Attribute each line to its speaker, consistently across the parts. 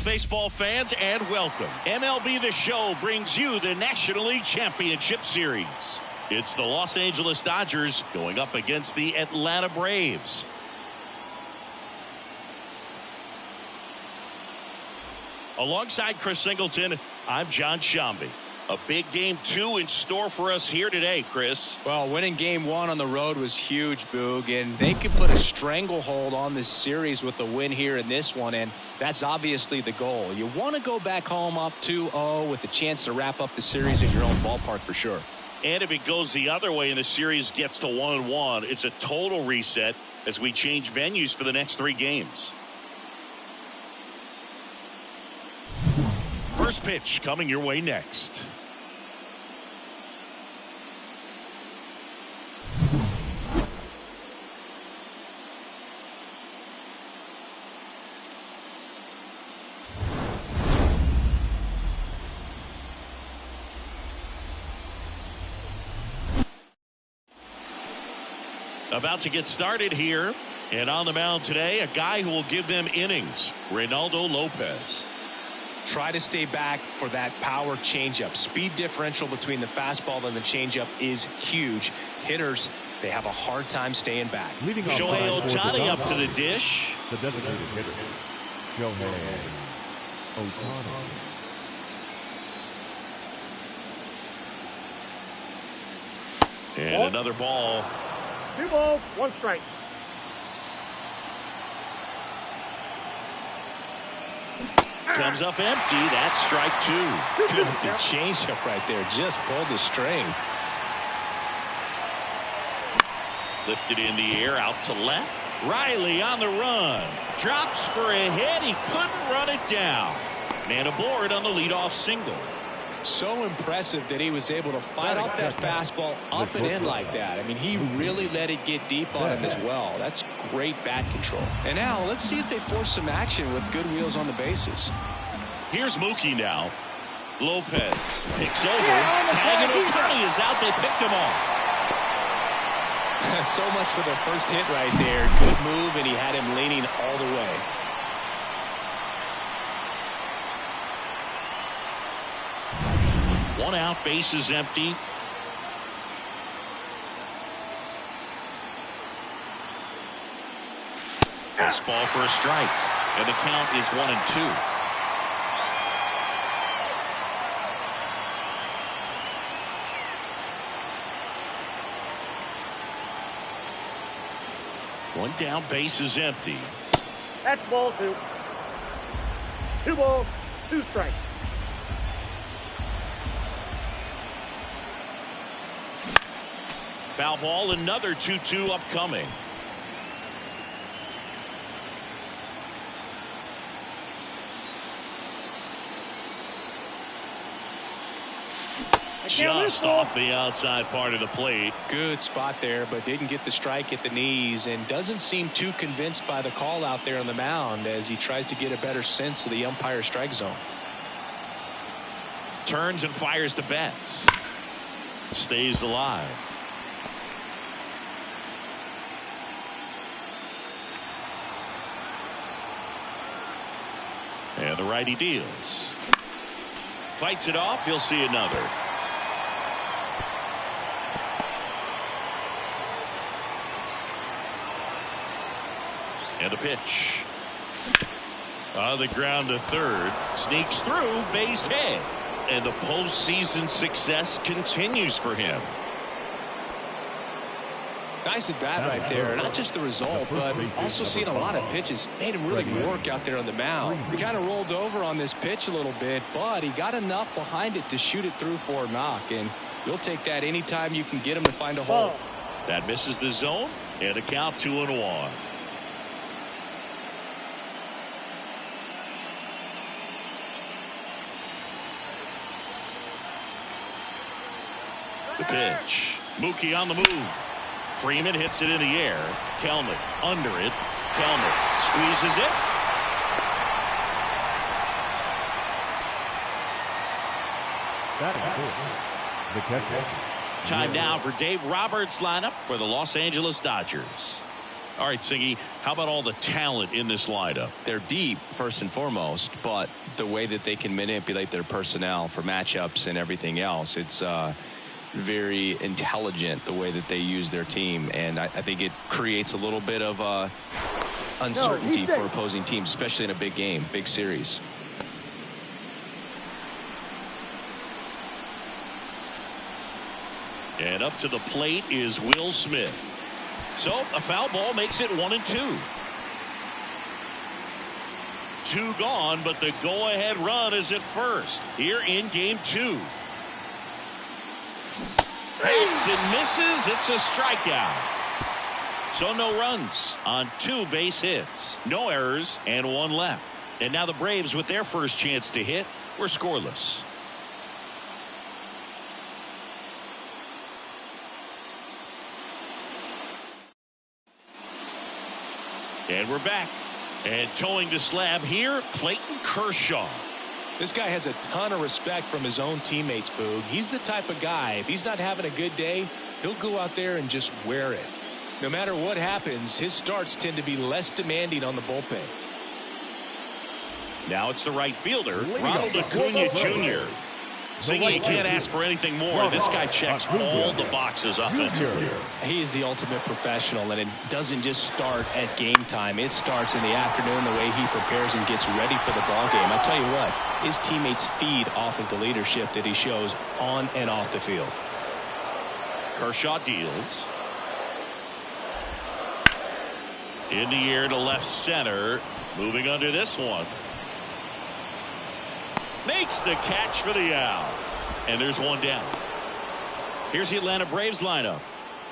Speaker 1: Hello, baseball fans, and welcome. MLB the Show brings you the National League Championship Series. It's the Los Angeles Dodgers going up against the Atlanta Braves. Alongside Chris Singleton, I'm John Shambi. A big game 2 in store for us here today, Chris.
Speaker 2: Well, winning game 1 on the road was huge, Boog, and they could put a stranglehold on this series with the win here in this one, and that's obviously the goal. You want to go back home up 2-0 with a chance to wrap up the series in your own ballpark for sure.
Speaker 1: And if it goes the other way and the series gets to 1-1, it's a total reset as we change venues for the next 3 games. First pitch coming your way next. About to get started here, and on the mound today, a guy who will give them innings, Reynaldo Lopez.
Speaker 2: Try to stay back for that power changeup. Speed differential between the fastball and the changeup is huge. Hitters, they have a hard time staying back.
Speaker 1: Shohei Ohtani up to the dish.
Speaker 3: The designated hitter, Shohei Ohtani.
Speaker 1: And another ball.
Speaker 4: 2 balls, 1 strike.
Speaker 1: Comes up empty. That's strike 2.
Speaker 2: Good changeup right there. Just pulled the string.
Speaker 1: Lifted in the air out to left. Riley on the run. Drops for a hit. He couldn't run it down. And aboard on the leadoff single.
Speaker 2: So impressive that he was able to fight off that fastball up and in like that. I mean, he really let it get deep on him as well. That's great bat control. And now let's see if they force some action with good wheels on the bases.
Speaker 1: Here's Mookie now. Lopez picks over. Tagging Ohtani is out. They picked him off.
Speaker 2: So much for the first hit right there. Good move, and he had him leaning all the way.
Speaker 1: One out, base is empty. Fastball for a strike, and the count is 1-2. One down, base is empty.
Speaker 4: That's ball 2. 2 balls, 2 strikes.
Speaker 1: Foul ball, another 2-2 upcoming. Just off the outside part of the plate.
Speaker 2: Good spot there, but didn't get the strike at the knees and doesn't seem too convinced by the call out there on the mound as he tries to get a better sense of the umpire strike zone.
Speaker 1: Turns and fires to Betts. Stays alive. And the righty deals. Fights it off. He'll see another. And a pitch. On the ground to third. Sneaks through. Base hit. And the postseason success continues for him.
Speaker 2: Nice at bat right there. Not just the result, but also seeing a lot of pitches. Made him really work out there on the mound. He kind of rolled over on this pitch a little bit, but he got enough behind it to shoot it through for a knock. And you'll take that anytime you can get him to find a hole.
Speaker 1: That misses the zone. And a count 2-1. The pitch. Mookie on the move. Freeman hits it in the air. Kelnick under it. Kelnick squeezes it.
Speaker 3: The catcher.
Speaker 1: Time now for Dave Roberts' lineup for the Los Angeles Dodgers. All right, Siggy, how about all the talent in this lineup?
Speaker 2: They're deep, first and foremost, but the way that they can manipulate their personnel for matchups and everything else, it's very intelligent the way that they use their team. And I think it creates a little bit of uncertainty for opposing teams, especially in a big game, big series.
Speaker 1: And up to the plate is Will Smith. So a foul ball makes it 1-2. 2 gone, but the go-ahead run is at first here in game 2. Hacks and misses. It's a strikeout. So no runs on 2 base hits, no errors, and 1 left. And now the Braves, with their first chance to hit, were scoreless. And we're back. And towing the slab here, Clayton Kershaw.
Speaker 2: This guy has a ton of respect from his own teammates, Boog. He's the type of guy, if he's not having a good day, he'll go out there and just wear it. No matter what happens, his starts tend to be less demanding on the bullpen.
Speaker 1: Now it's the right fielder, Ronald Acuna Jr. Siggy, you can't ask for anything more. This guy checks all the boxes offensively.
Speaker 2: He is the ultimate professional, and it doesn't just start at game time. It starts in the afternoon, the way he prepares and gets ready for the ball game. I tell you what, his teammates feed off of the leadership that he shows on and off the field.
Speaker 1: Kershaw deals. In the air to left center. Moving under this one. Makes the catch for the out. And there's 1 down. Here's the Atlanta Braves lineup.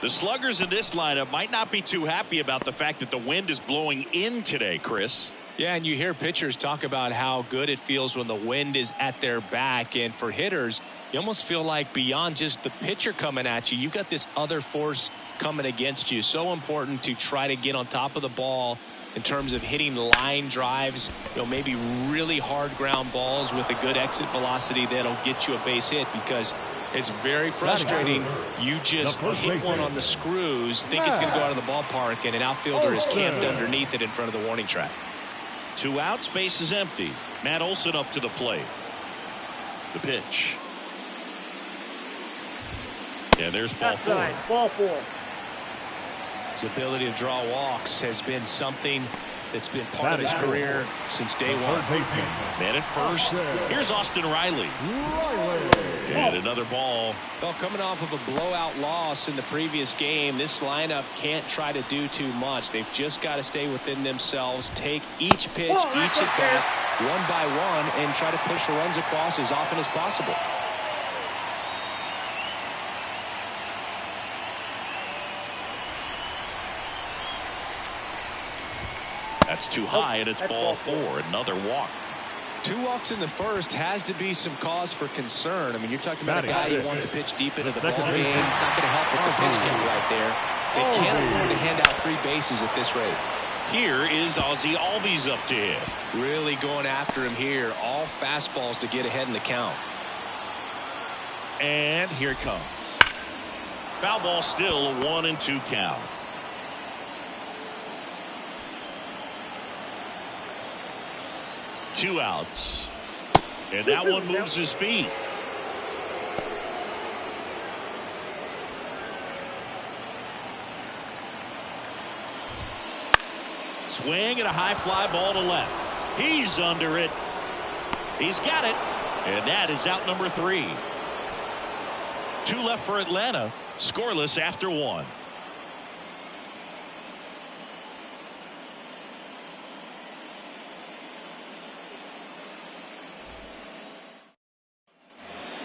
Speaker 1: The sluggers in this lineup might not be too happy about the fact that the wind is blowing in today, Chris.
Speaker 2: Yeah, and you hear pitchers talk about how good it feels when the wind is at their back. And for hitters, you almost feel like beyond just the pitcher coming at you, you've got this other force coming against you. So important to try to get on top of the ball in terms of hitting line drives, maybe really hard ground balls with a good exit velocity that'll get you a base hit, because it's very frustrating. You just hit one on the screws, think it's going to go out of the ballpark, and an outfielder is camped underneath it in front of the warning track.
Speaker 1: 2 outs, base is empty. Matt Olson up to the plate. The pitch. Yeah, there's ball 4.
Speaker 4: Ball 4.
Speaker 2: His ability to draw walks has been something that's been part of his career since day one.
Speaker 1: Man at first. Here's Austin Riley. And another ball.
Speaker 2: Well, coming off of a blowout loss in the previous game, this lineup can't try to do too much. They've just got to stay within themselves, take each pitch, each at bat, one by one, and try to push the runs across as often as possible.
Speaker 1: That's too high, and it's ball 4. Another walk.
Speaker 2: 2 walks in the first has to be some cause for concern. I mean, you're talking about a guy you want to pitch deep into the ball game. It's not going to help with the pitch count right there. They can't afford to hand out 3 bases at this rate.
Speaker 1: Here is Ozzie Albies up to him.
Speaker 2: Really going after him here. All fastballs to get ahead in the count.
Speaker 1: And here it comes. Foul ball, still a 1-2 count. Two outs. And that one moves his feet. Swing and a high fly ball to left. He's under it. He's got it. And that is out number 3. 2 left for Atlanta. Scoreless after 1.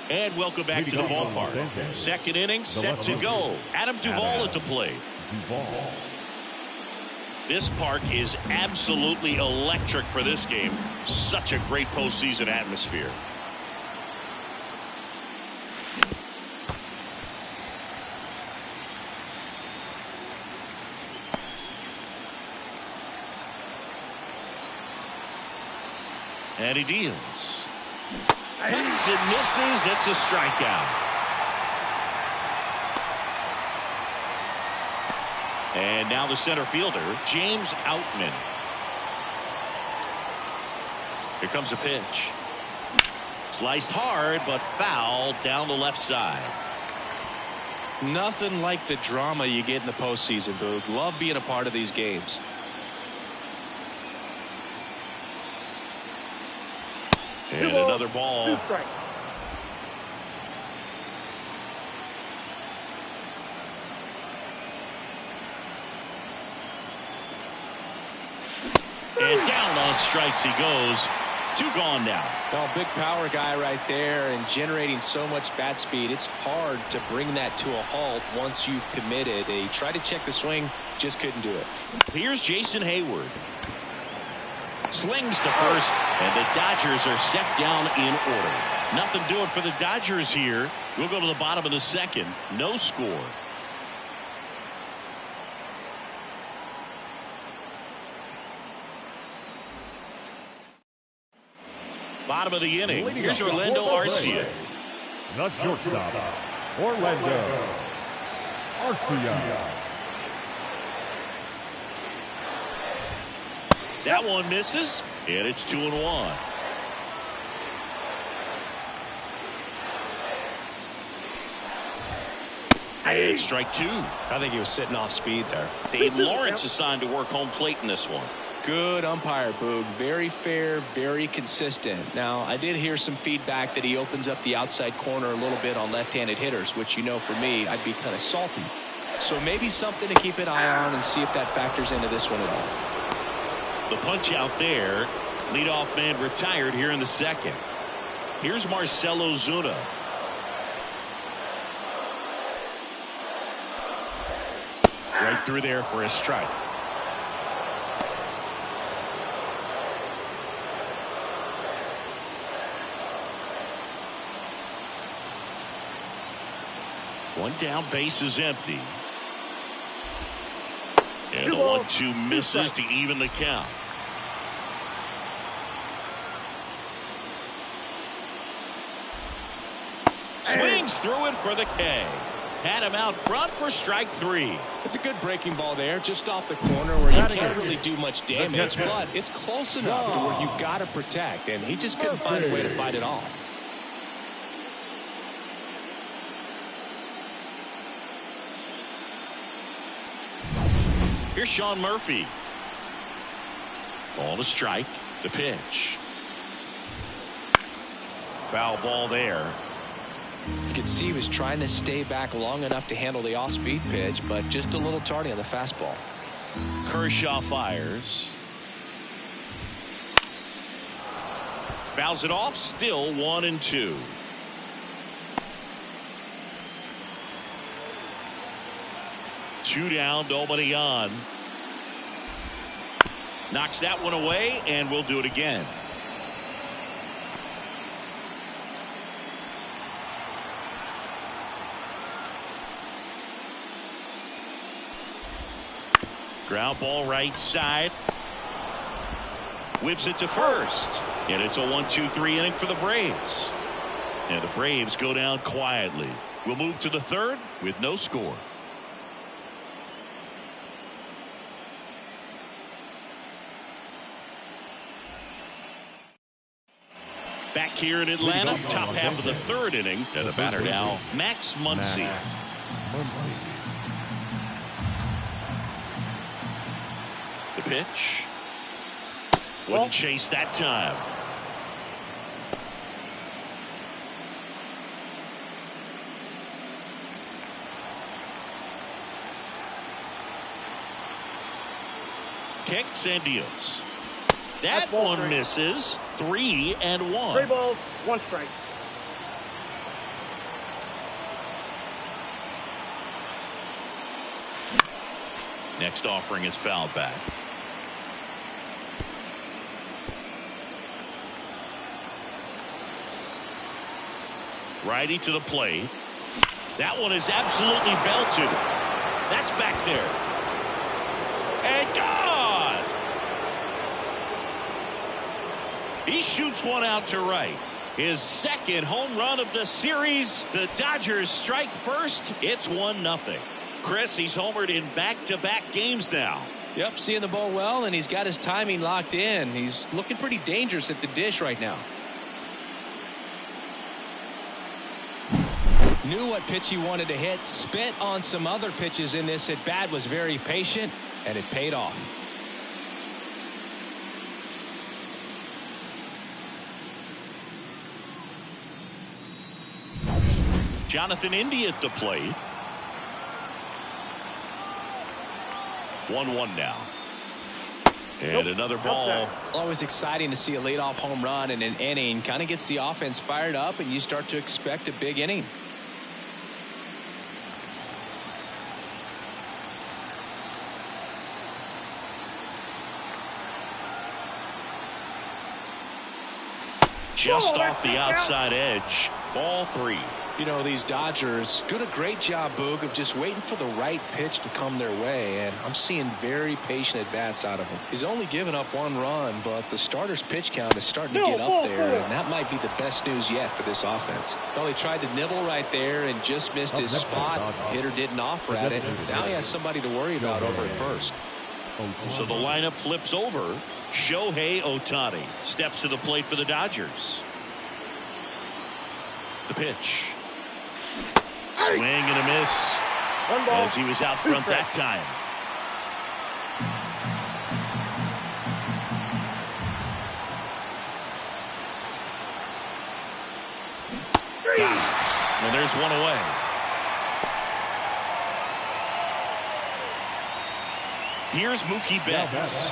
Speaker 1: And welcome back to the ballpark. Second inning set to go. Adam Duvall at the plate. This park is absolutely electric for this game. Such a great postseason atmosphere. And he deals. Hits and misses. It's a strikeout. And now the center fielder, James Outman. Here comes a pitch. Sliced hard, but foul down the left side.
Speaker 2: Nothing like the drama you get in the postseason, Boog. Love being a part of these games.
Speaker 1: And another ball.
Speaker 4: 2 strikes.
Speaker 1: And down on strikes he goes. 2 gone now.
Speaker 2: Well, big power guy right there and generating so much bat speed. It's hard to bring that to a halt once you've committed. He tried to check the swing, just couldn't do it.
Speaker 1: Here's Jason Hayward. Slings to first, and the Dodgers are set down in order. Nothing doing for the Dodgers here. We'll go to the bottom of the second. No score. Bottom of the inning. Here's Orlando Arcia.
Speaker 3: The shortstop, Orlando Arcia.
Speaker 1: That one misses, and it's 2-1. And strike 2.
Speaker 2: I think he was sitting off speed there.
Speaker 1: Dave Lawrence assigned to work home plate in this one.
Speaker 2: Good umpire, Boog. Very fair, very consistent. Now, I did hear some feedback that he opens up the outside corner a little bit on left-handed hitters, which, you know, for me, I'd be kind of salty. So maybe something to keep an eye on and see if that factors into this one at all.
Speaker 1: The punch out there. Leadoff man retired here in the second. Here's Marcell Ozuna. Right through there for a strike. One down, base is empty. And the 1-2 misses to even the count. Swings through it for the K. Had him out front for strike 3.
Speaker 2: It's a good breaking ball there, just off the corner where you can't really do much damage, but it's close enough to where you've got to protect, and he just couldn't find a way to fight it off.
Speaker 1: Here's Sean Murphy. Ball to strike. The pitch. Foul ball there.
Speaker 2: You could see he was trying to stay back long enough to handle the off-speed pitch, but just a little tardy on the fastball.
Speaker 1: Kershaw fires. Fouls it off. Still 1-2. Two down, nobody on. Knocks that one away, and we'll do it again. Ground ball right side. Whips it to first. And it's a 1-2-3 inning for the Braves. And the Braves go down quietly. We'll move to the third with no score. Back here in Atlanta, top half of the third inning. And the batter now, Max Muncy. The pitch. Wouldn't chase that time. Kicks and deals. That one misses. 3-1.
Speaker 4: 3 balls, 1 strike.
Speaker 1: Next offering is fouled back. Righty to the plate. That one is absolutely belted. That's back there. And gone! He shoots one out to right. His second home run of the series. The Dodgers strike first. It's 1-0. Chris, he's homered in back-to-back games now.
Speaker 2: Yep, seeing the ball well, and he's got his timing locked in. He's looking pretty dangerous at the dish right now. Knew what pitch he wanted to hit. Spit on some other pitches in this at bat. Was very patient, and it paid off.
Speaker 1: Jonathan India at the plate. 1-1 now. And another ball.
Speaker 2: Always exciting to see a leadoff home run in an inning. Kind of gets the offense fired up, and you start to expect a big inning.
Speaker 1: Just off the outside edge. Ball 3.
Speaker 2: You know, these Dodgers doing a great job, Boog, of just waiting for the right pitch to come their way, and I'm seeing very patient at-bats out of him. He's only given up 1 run, but the starter's pitch count is starting to get up there, and that might be the best news yet for this offense. Well, he tried to nibble right there and just missed his spot. The hitter didn't offer at it. Now he has somebody to worry about over at first.
Speaker 1: So the lineup flips over. Shohei Ohtani steps to the plate for the Dodgers. The pitch. Swing and a miss as he was out front that time. And there's one away. Here's Mookie Betts.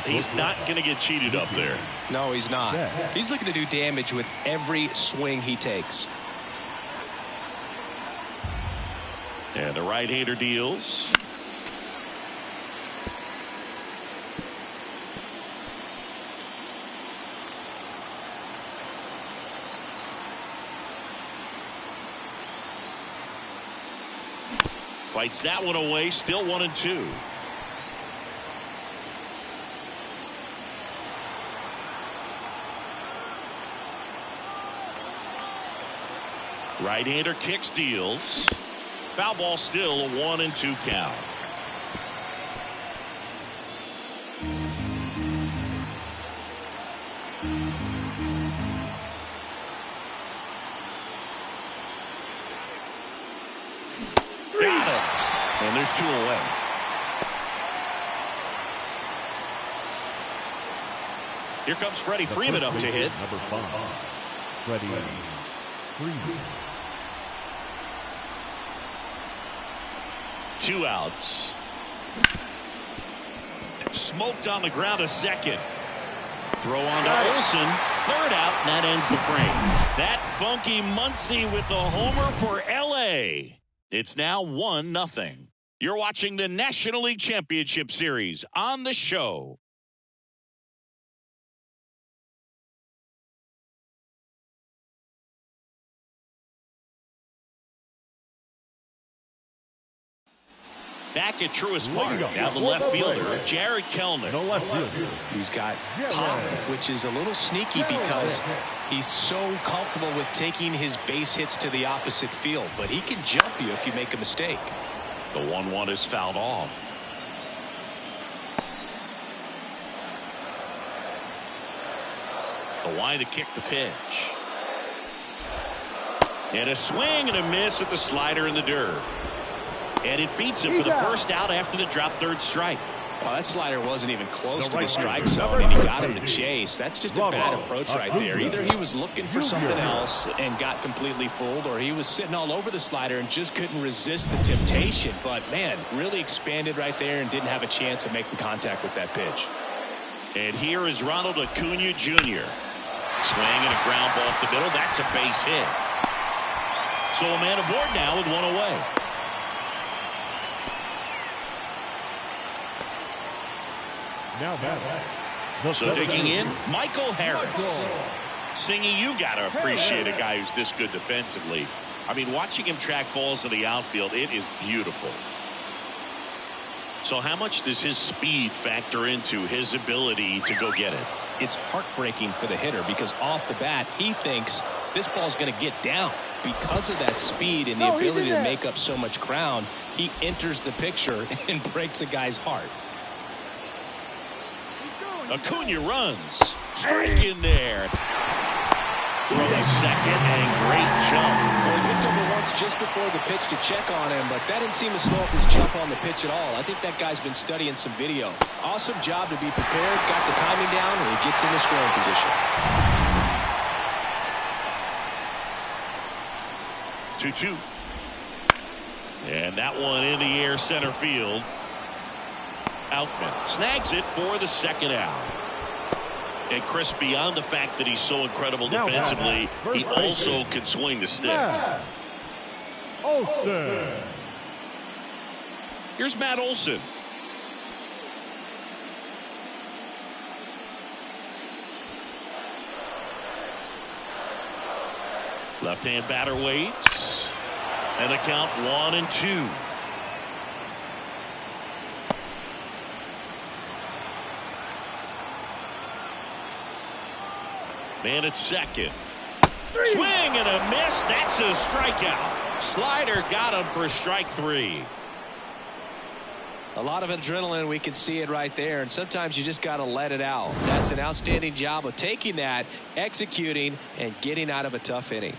Speaker 1: He's not going to get cheated up there.
Speaker 2: No, he's not. He's looking to do damage with every swing he takes.
Speaker 1: And the right-hander deals. Fights that one away. Still 1-2. Right-hander kicks, deals. Foul ball, still a 1-2 count. Got him. And there's 2 away. Here comes Freddie Freeman up to hit.
Speaker 3: Number 5. Freddie Freeman.
Speaker 1: 2 outs. Smoked on the ground a second. Throw on to Olsen. 3rd out, and that ends the frame. That funky Muncy with the homer for LA. It's now 1-0. You're watching the National League Championship Series on the show. Back at Truist Park, now the left fielder, Jared Kellner.
Speaker 3: No left fielder.
Speaker 2: He's got pop, which is a little sneaky because he's so comfortable with taking his base hits to the opposite field, but he can jump you if you make a mistake.
Speaker 1: The 1-1 is fouled off. The line to kick the pitch. And a swing and a miss at the slider in the dirt. And it beats him for the first out after the drop 3rd strike.
Speaker 2: Well, that slider wasn't even close to the strike zone, and he got him to chase. That's just a bad approach right there. Either he was looking for something else and got completely fooled, or he was sitting all over the slider and just couldn't resist the temptation. But, man, really expanded right there and didn't have a chance of making contact with that pitch.
Speaker 1: And here is Ronald Acuna Jr. Swing and a ground ball up the middle. That's a base hit. So a man aboard now with 1 away.
Speaker 3: Now back.
Speaker 1: So digging in, Michael Harris. Singy, you got to appreciate a guy who's this good defensively. I mean, watching him track balls in the outfield, it is beautiful. So how much does his speed factor into his ability to go get it?
Speaker 2: It's heartbreaking for the hitter because off the bat, he thinks this ball's going to get down. because of that speed and the ability to make up so much ground, he enters the picture and breaks a guy's heart.
Speaker 1: Acuna runs. Strike in there. Throwing second and great jump.
Speaker 2: Well, he picked over once just before the pitch to check on him, but that didn't seem to slow up his jump on the pitch at all. I think that guy's been studying some video. Awesome job to be prepared, got the timing down, and he gets in the scoring position.
Speaker 1: 2-2. And that one in the air center field. Outman snags it for the second out. And Chris, beyond the fact that he's so incredible defensively, he also can swing the stick.
Speaker 3: Olsen.
Speaker 1: Here's Matt Olson. Left-hand batter waits. And the count 1-2. Man at second. Swing and a miss. That's a strikeout. Slider got him for strike 3.
Speaker 2: A lot of adrenaline, we can see it right there, and sometimes you just got to let it out. That's an outstanding job of taking that, executing, and getting out of a tough inning.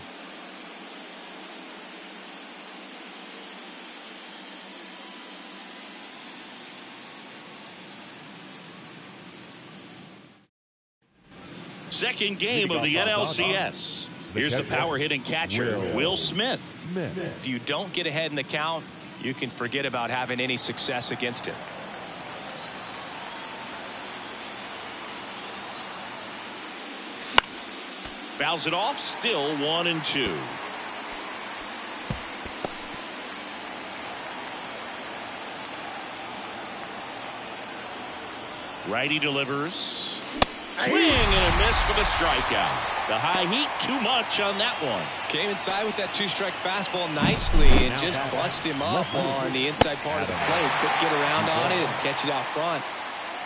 Speaker 1: Second game of the NLCS. Here's the power hitting catcher, Will Smith.
Speaker 2: If you don't get ahead in the count, you can forget about having any success against him.
Speaker 1: Fouls it off, still 1-2. Righty delivers. Swing and a miss for the strikeout. The high heat, too much on that one.
Speaker 2: Came inside with that two-strike fastball nicely and just bunched him up on the inside part of the plate. Couldn't get around on it and catch it out front.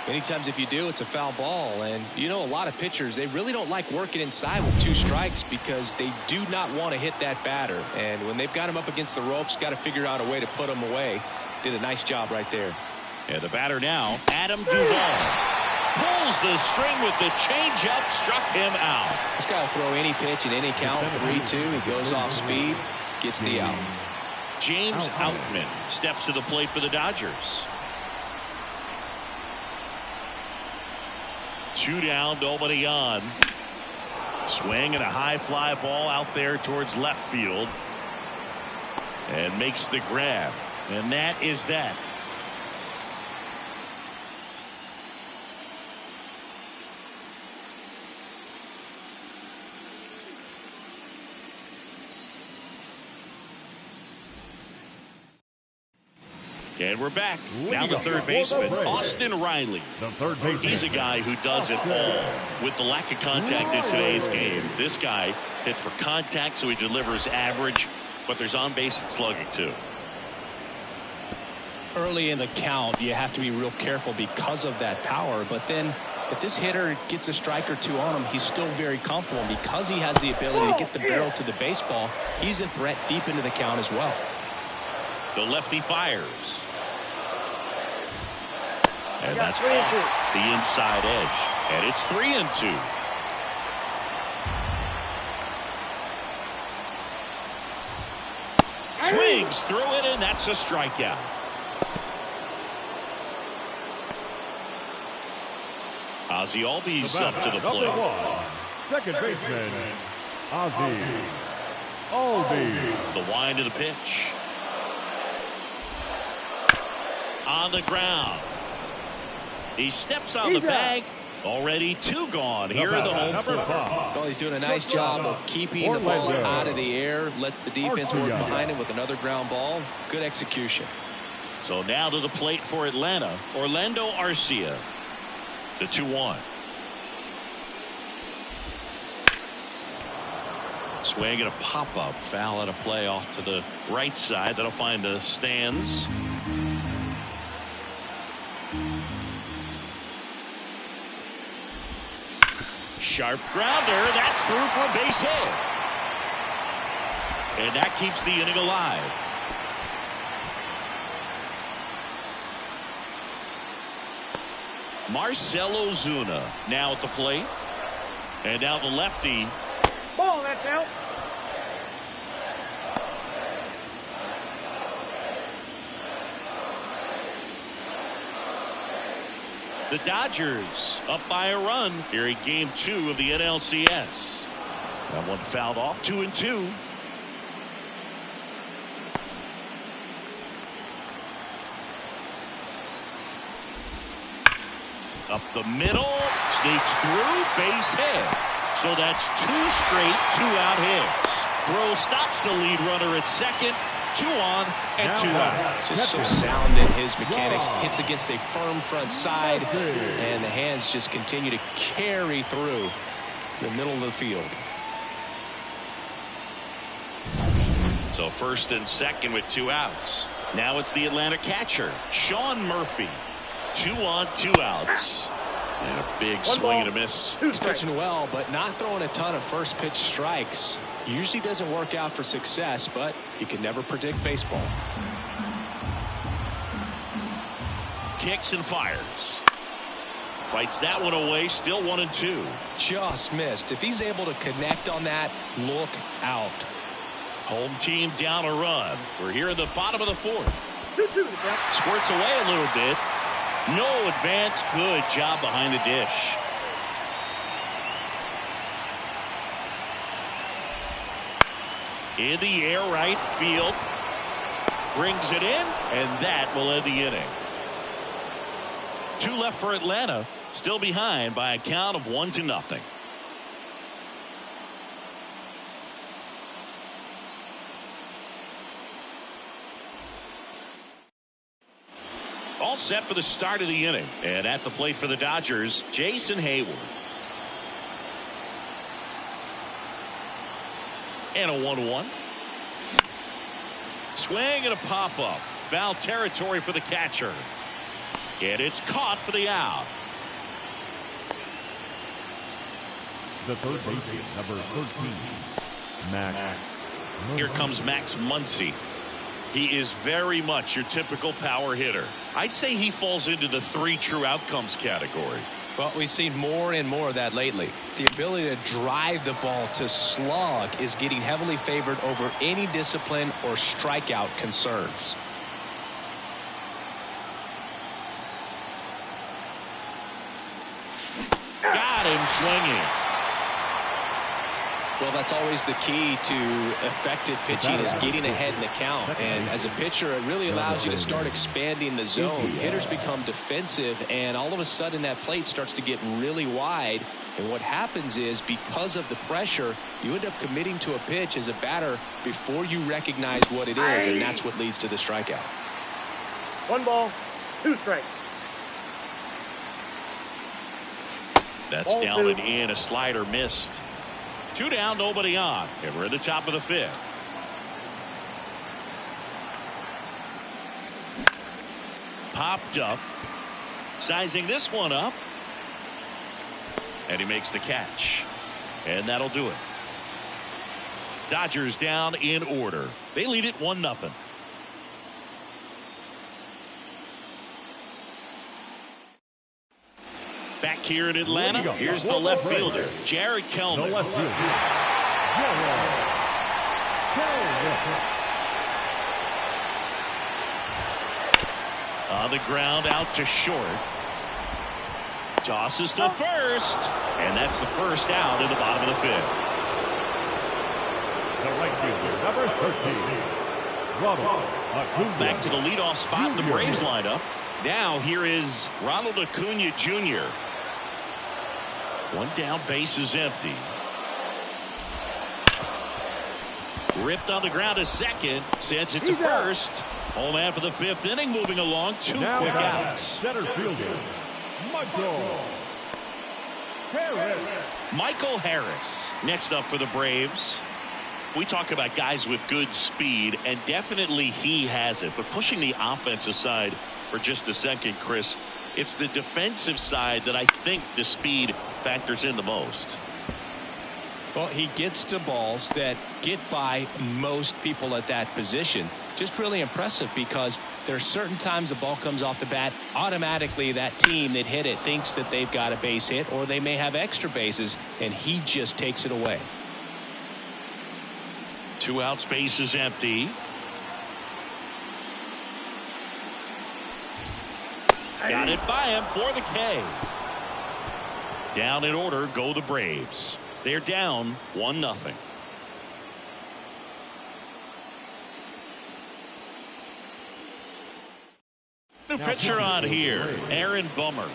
Speaker 2: Many times if you do, it's a foul ball. And you know, a lot of pitchers, they really don't like working inside with 2 strikes because they do not want to hit that batter. And when they've got him up against the ropes, got to figure out a way to put him away. Did a nice job right there.
Speaker 1: And the batter now, Adam Duvall. Pulls the string with the changeup, struck him out.
Speaker 2: This guy will throw any pitch in any count. 3-2. He goes off speed, gets the out.
Speaker 1: James Outman steps to the plate for the Dodgers. 2 down, nobody on. Swing and a high fly ball out there towards left field. And makes the grab. And that is that. And we're back. Now the third baseman, Austin Riley. He's a guy who does it all. With the lack of contact in today's game, this guy hits for contact, so he delivers average, but there's on-base and slugging too.
Speaker 2: Early in the count, you have to be real careful because of that power, but then if this hitter gets a strike or 2 on him, he's still very comfortable. And because he has the ability to get the barrel to the baseball, he's a threat deep into the count as well.
Speaker 1: The lefty fires. And that's off the inside edge. And it's 3-2. Swings through it, and that's a strikeout. Ozzie Albies up to the plate.
Speaker 3: Second baseman, Ozzie Albies.
Speaker 1: The wind of the pitch. On the ground. He steps on the bag. Already 2 gone here in the home front.
Speaker 2: Well, he's doing a nice job of keeping the ball out of the air. Lets the defense work behind him with another ground ball. Good execution.
Speaker 1: So now to the plate for Atlanta, Orlando Arcia. The 2-1. Swing and a pop-up. Foul at a play off to the right side. That'll find the stands. Sharp grounder. That's through for a base hit. And that keeps the inning alive. Marcell Ozuna now at the plate. And now the lefty.
Speaker 4: Ball, that's out.
Speaker 1: The Dodgers up by a run here in game 2 of the NLCS. That one fouled off. 2-2. Up the middle, sneaks through, base hit. So that's 2 straight 2-out hits. Throw stops the lead runner at second. 2 on and 2 out.
Speaker 2: Just so sound in his mechanics. Hits against a firm front side, and the hands just continue to carry through the middle of the field.
Speaker 1: So first and second with 2 outs. Now it's the Atlanta catcher, Sean Murphy. 2 on, 2 outs. And a big swing and a miss.
Speaker 2: He's pitching well, but not throwing a ton of first pitch strikes. Usually doesn't work out for success, but you can never predict baseball.
Speaker 1: Kicks and fires. Fights that one away, still 1-2.
Speaker 2: Just missed. If he's able to connect on that, look out.
Speaker 1: Home team down a run. We're here in the bottom of the 4th. Squirts away a little bit. No advance. Good job behind the dish. In the air, right field. Brings it in, and that will end the inning. 2 left for Atlanta. Still behind by a count of 1-0. All set for the start of the inning. And at the plate for the Dodgers, Jason Hayward. And a 1-1. Swing and a pop-up. Foul territory for the catcher. And it's caught for the out.
Speaker 3: The third baseman, number 13, Max.
Speaker 1: Here comes Max Muncy. He is very much your typical power hitter. I'd say he falls into the 3 true outcomes category.
Speaker 2: Well, we've seen more and more of that lately. The ability to drive the ball to slug is getting heavily favored over any discipline or strikeout concerns.
Speaker 1: Got him swinging.
Speaker 2: Well, that's always the key to effective pitching, is getting ahead in the count. And as a pitcher, it really allows you to start expanding the zone. Hitters become defensive, and all of a sudden that plate starts to get really wide. And what happens is, because of the pressure, you end up committing to a pitch as a batter before you recognize what it is, and that's what leads to the strikeout.
Speaker 4: 1 ball, 2 strikes.
Speaker 1: That's down and in. A slider missed. 2 down, nobody on. And we're at the top of the 5th. Popped up. Sizing this one up. And he makes the catch. And that'll do it. Dodgers down in order. They lead it 1-0. Back here in Atlanta, here's the left fielder, Jared Kellner.
Speaker 3: The left fielder,
Speaker 1: On the ground, out to short. Tosses to first. And that's the first out in the bottom of the 5th.
Speaker 3: the right fielder, number 13, Ronald Acuna.
Speaker 1: Back to the leadoff spot in the Braves lineup. Now here is Ronald Acuna Jr. 1 down, base is empty. Ripped on the ground to second, sends it to first. Home man for the 5th inning, moving along. 2 quick outs.
Speaker 3: Center fielder,
Speaker 1: Michael Harris next up for the Braves. We talk about guys with good speed, and definitely he has it. But pushing the offense aside for just a second, Chris, it's the defensive side that I think the speed factors in the most.
Speaker 2: Well, he gets to balls that get by most people at that position. Just really impressive because there are certain times the ball comes off the bat, automatically that team that hit it thinks that they've got a base hit or they may have extra bases, and he just takes it away.
Speaker 1: 2 outs, base is empty. Got it by him for the K. Down in order go the Braves. They're down 1-0. New pitcher on here, Aaron Bummer.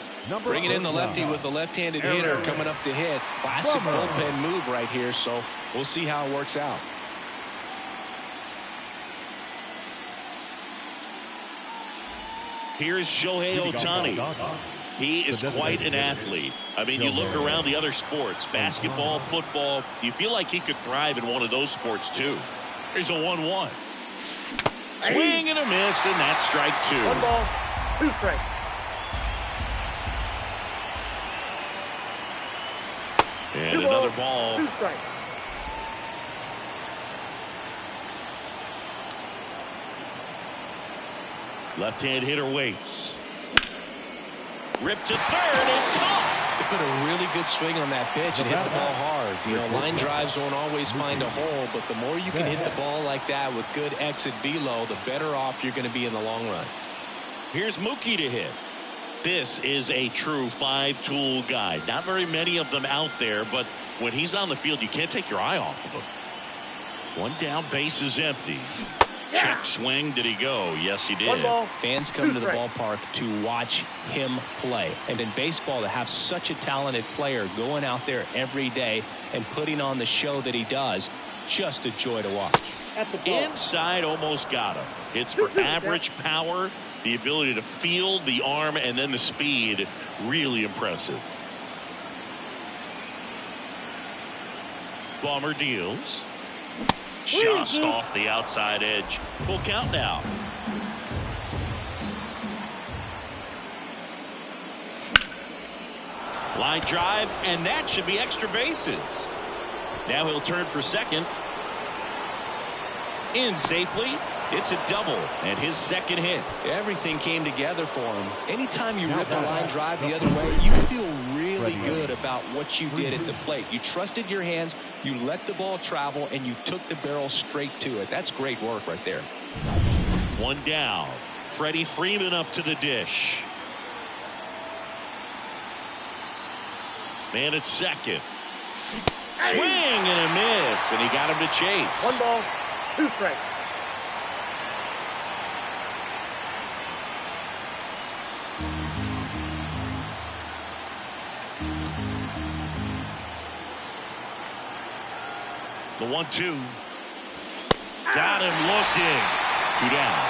Speaker 2: Bringing in the lefty with the left-handed hitter coming up to hit. Classic bullpen move right here, so we'll see how it works out.
Speaker 1: Here's Shohei Ohtani. He is quite an athlete. I mean, you look around the other sports, basketball, football, you feel like he could thrive in one of those sports too. Here's a 1-1. Swing and a miss, and that's strike 2.
Speaker 4: 1 ball, 2 strikes.
Speaker 1: And another ball.
Speaker 4: 2 strikes.
Speaker 1: Left-hand hitter waits. Ripped to third and caught.
Speaker 2: They put a really good swing on that pitch and hit the ball hard. You know, line drives won't always find a hole, but the more you can hit the ball like that with good exit velo, the better off you're going to be in the long run.
Speaker 1: Here's Mookie to hit. This is a true 5-tool guy. Not very many of them out there, but when he's on the field, you can't take your eye off of him. 1 down, base is empty. Check swing. Did he go? Yes, he did.
Speaker 4: 1 ball,
Speaker 2: Fans come to the ballpark to watch him play. And in baseball, to have such a talented player going out there every day and putting on the show that he does, just a joy to watch.
Speaker 1: Inside, almost got him. Hits for average power, the ability to field, the arm, and then the speed. Really impressive. Bomber deals. Just off the outside edge. Full count now. Line drive, and that should be extra bases. Now he'll turn for second. In safely. It's a double and his second hit.
Speaker 2: Everything came together for him. Anytime you rip a line drive the other way, you feel really good about what you did at the plate. You trusted your hands, you let the ball travel, and you took the barrel straight to it. That's great work right there.
Speaker 1: 1 down. Freddie Freeman up to the dish. Man at second. Swing and a miss, and he got him to chase.
Speaker 4: 1 ball, 2 strikes.
Speaker 1: The 1-2. Got him looking. 2 down.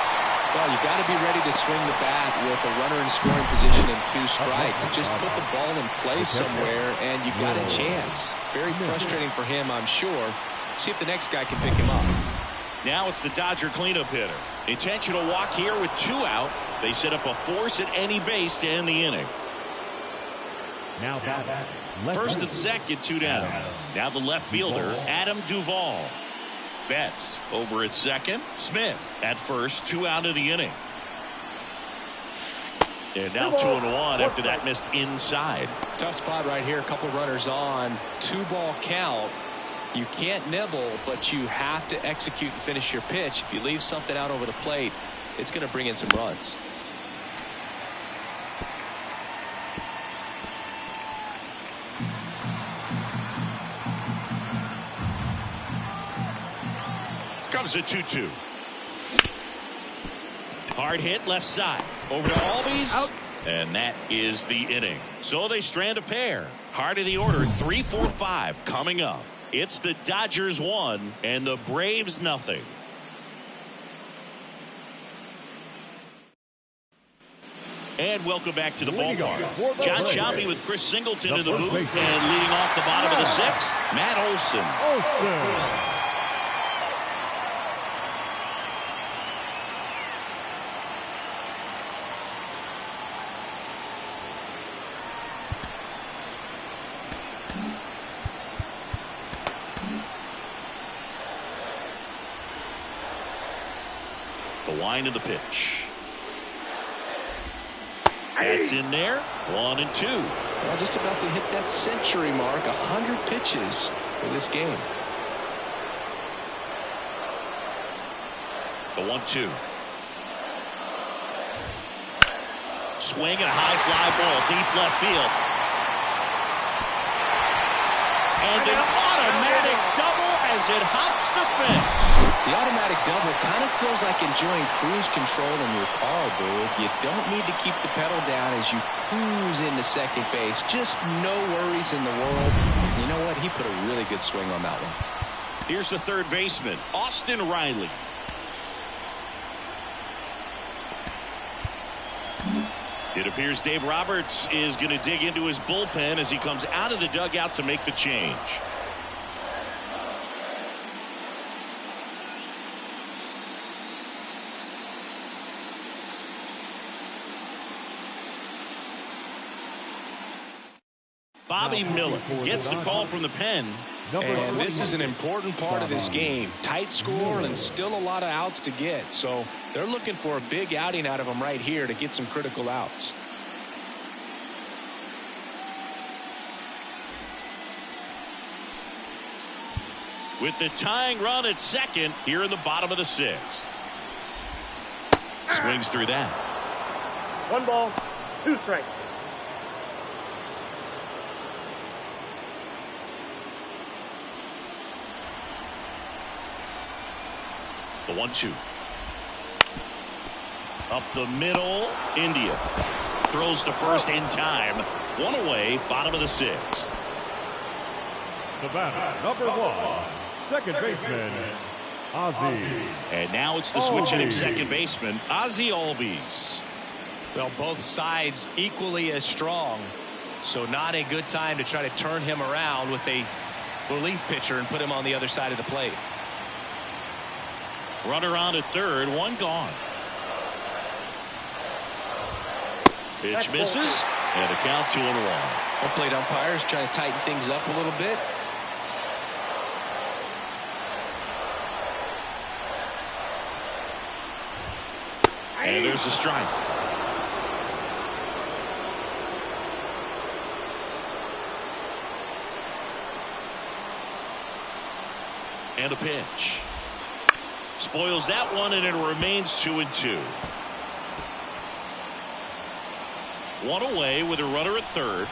Speaker 2: Well, you got to be ready to swing the bat with a runner in scoring position and 2 strikes. Just put the ball in play somewhere, and you got a chance. Very frustrating for him, I'm sure. See if the next guy can pick him up.
Speaker 1: Now it's the Dodger cleanup hitter. Intentional walk here with 2 out. They set up a force at any base to end the inning.
Speaker 3: Now back.
Speaker 1: First and second, 2 down. Now the left fielder, Adam Duvall. Betts over at second. Smith at first. 2 out of the inning. And now 2-1 after that missed inside.
Speaker 2: Tough spot right here. A couple runners on. 2-ball count. You can't nibble, but you have to execute and finish your pitch. If you leave something out over the plate, it's going to bring in some runs.
Speaker 1: Comes the 2-2. Hard hit left side. Over to Albies. Out. And that is the inning. So they strand a pair. Heart of the order, 3-4-5 coming up. It's the Dodgers 1 and the Braves nothing. And welcome back to the ballpark. John Shambi with Chris Singleton in the booth. And leading off the bottom of the 6th, Matt Olson. Line of the pitch. That's in there. 1-2.
Speaker 2: Well, just about to hit that century mark. 100 pitches for this game.
Speaker 1: The 1-2. Swing and a high fly ball deep left field. And an automatic double as it hops the fence.
Speaker 2: The automatic double kind of feels like enjoying cruise control in your car, Boog. You don't need to keep the pedal down as you cruise into second base. Just no worries in the world. You know what? He put a really good swing on that one.
Speaker 1: Here's the third baseman, Austin Riley. It appears Dave Roberts is going to dig into his bullpen as he comes out of the dugout to make the change. Bobby Miller gets the call from the pen.
Speaker 2: And this is an important part of this game. Tight score and still a lot of outs to get. So they're looking for a big outing out of him right here to get some critical outs.
Speaker 1: With the tying run at second here in the bottom of the sixth. Swings through that.
Speaker 4: 1 ball, 2 strikes.
Speaker 1: The 1-2. Up the middle. India throws to first in time. 1 away. Bottom of the sixth.
Speaker 3: The batter, number 1, second baseman, Ozzie.
Speaker 1: And now it's the switch hitting second baseman, Ozzie Albies.
Speaker 2: Well, both sides equally as strong. So not a good time to try to turn him around with a relief pitcher and put him on the other side of the plate.
Speaker 1: Runner on at third, 1 gone. Pitch misses, and a count 2-1.
Speaker 2: Home plate umpires trying to tighten things up a little bit.
Speaker 1: And there's a strike. And a pitch. Spoils that one, and it remains 2-2. 1 away with a runner at third.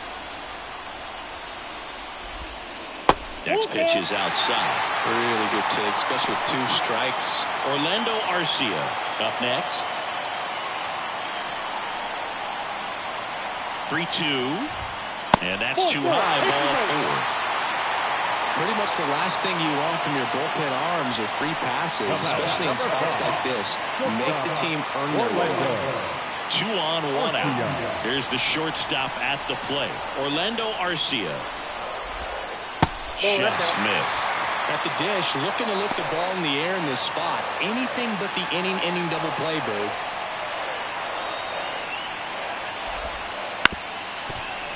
Speaker 1: Next pitch is outside.
Speaker 2: Really good take, especially with 2 strikes.
Speaker 1: Orlando Arcia up next. 3-2. And that's too high, ball 4.
Speaker 2: Pretty much the last thing you want from your bullpen arms are free passes, especially in spots like this. Make the team earn their way.
Speaker 1: 2 on, 1 out. Here's the shortstop at the plate, Orlando Arcia. Just missed.
Speaker 2: At the dish, looking to lift the ball in the air in this spot. Anything but the inning double play, Boog.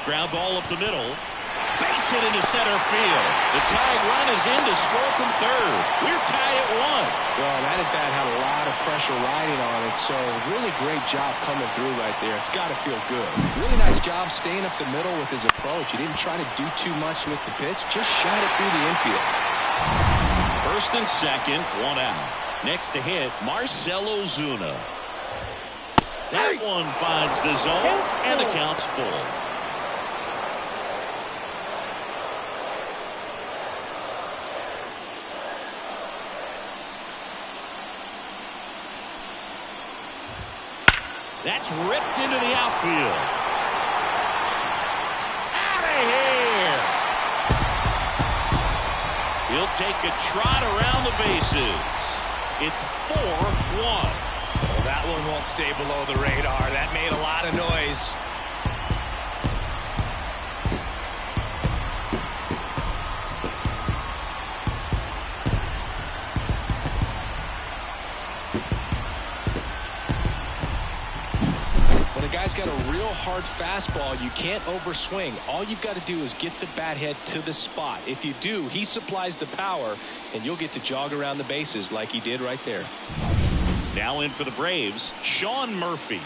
Speaker 1: Ground ball up the middle. Base hit into center field. The tying run is in to score from third. We're tied at 1.
Speaker 2: Well, that at bat had a lot of pressure riding on it, so really great job coming through right there. It's got to feel good. Really nice job staying up the middle with his approach. He didn't try to do too much with the pitch, just shot it through the infield.
Speaker 1: First and second, 1 out. Next to hit, Marcell Ozuna. That one finds the zone, and the count's full. That's ripped into the outfield. Out of here. He'll take a trot around the bases. It's 4-1.
Speaker 2: Well, that one won't stay below the radar. That made a lot of noise. Guy's got a real hard fastball. You can't overswing. All you've got to do is get the bat head to the spot. If you do, he supplies the power, and you'll get to jog around the bases like he did right there.
Speaker 1: Now in for the Braves, Sean Murphy.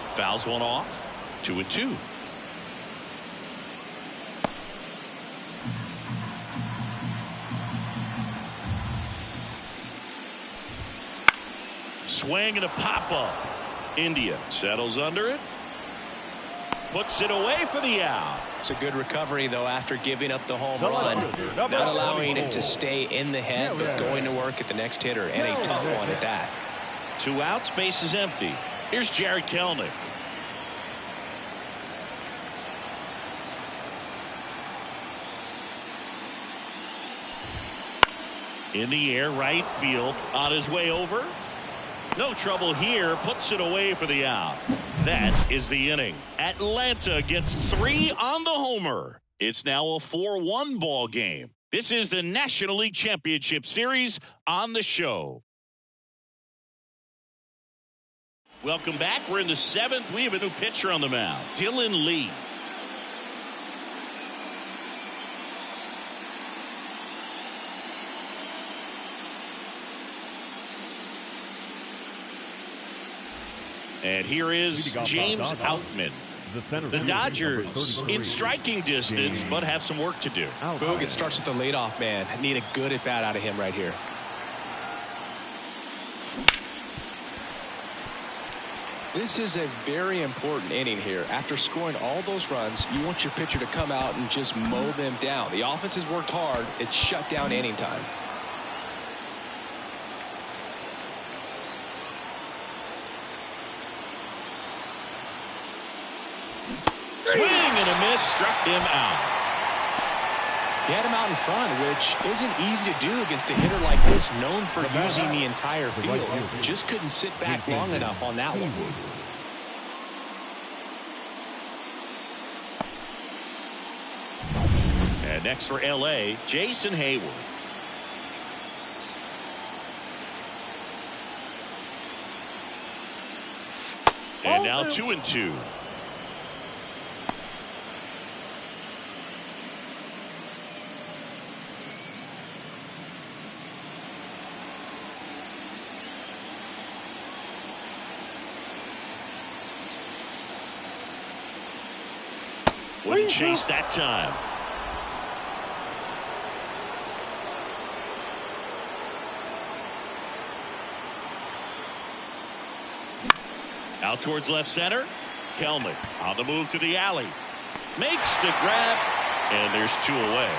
Speaker 1: Fouls one off. 2-2. Swing and a pop-up. India settles under it. Puts it away for the out.
Speaker 2: It's a good recovery, though, after giving up the home run. Not allowing it to stay in the head, but going to work at the next hitter, and a tough one at that.
Speaker 1: 2 outs, base is empty. Here's Jared Kelenic. In the air, right field, on his way over. No trouble here, puts it away for the out. That is the inning. Atlanta gets 3 on the homer. It's now a 4-1 ball game. This is the National League Championship Series on the show. Welcome back. We're in the 7th. We have a new pitcher on the mound, Dylan Lee. And here is James Outman. The Dodgers in striking distance, but have some work to do.
Speaker 2: Boog, it starts with the leadoff man. Need a good at bat out of him right here. This is a very important inning here. After scoring all those runs, you want your pitcher to come out and just mow them down. The offense has worked hard. It's shut down inning time.
Speaker 1: Swing and a miss, struck him out.
Speaker 2: He had him out in front, which isn't easy to do against a hitter like this, known for using the entire field. Just couldn't sit back long enough on that one.
Speaker 1: And next for LA, Jason Hayward. And now 2-2. Wouldn't chase that time. Out towards left center. Kelenic on the move to the alley. Makes the grab, and there's 2 away.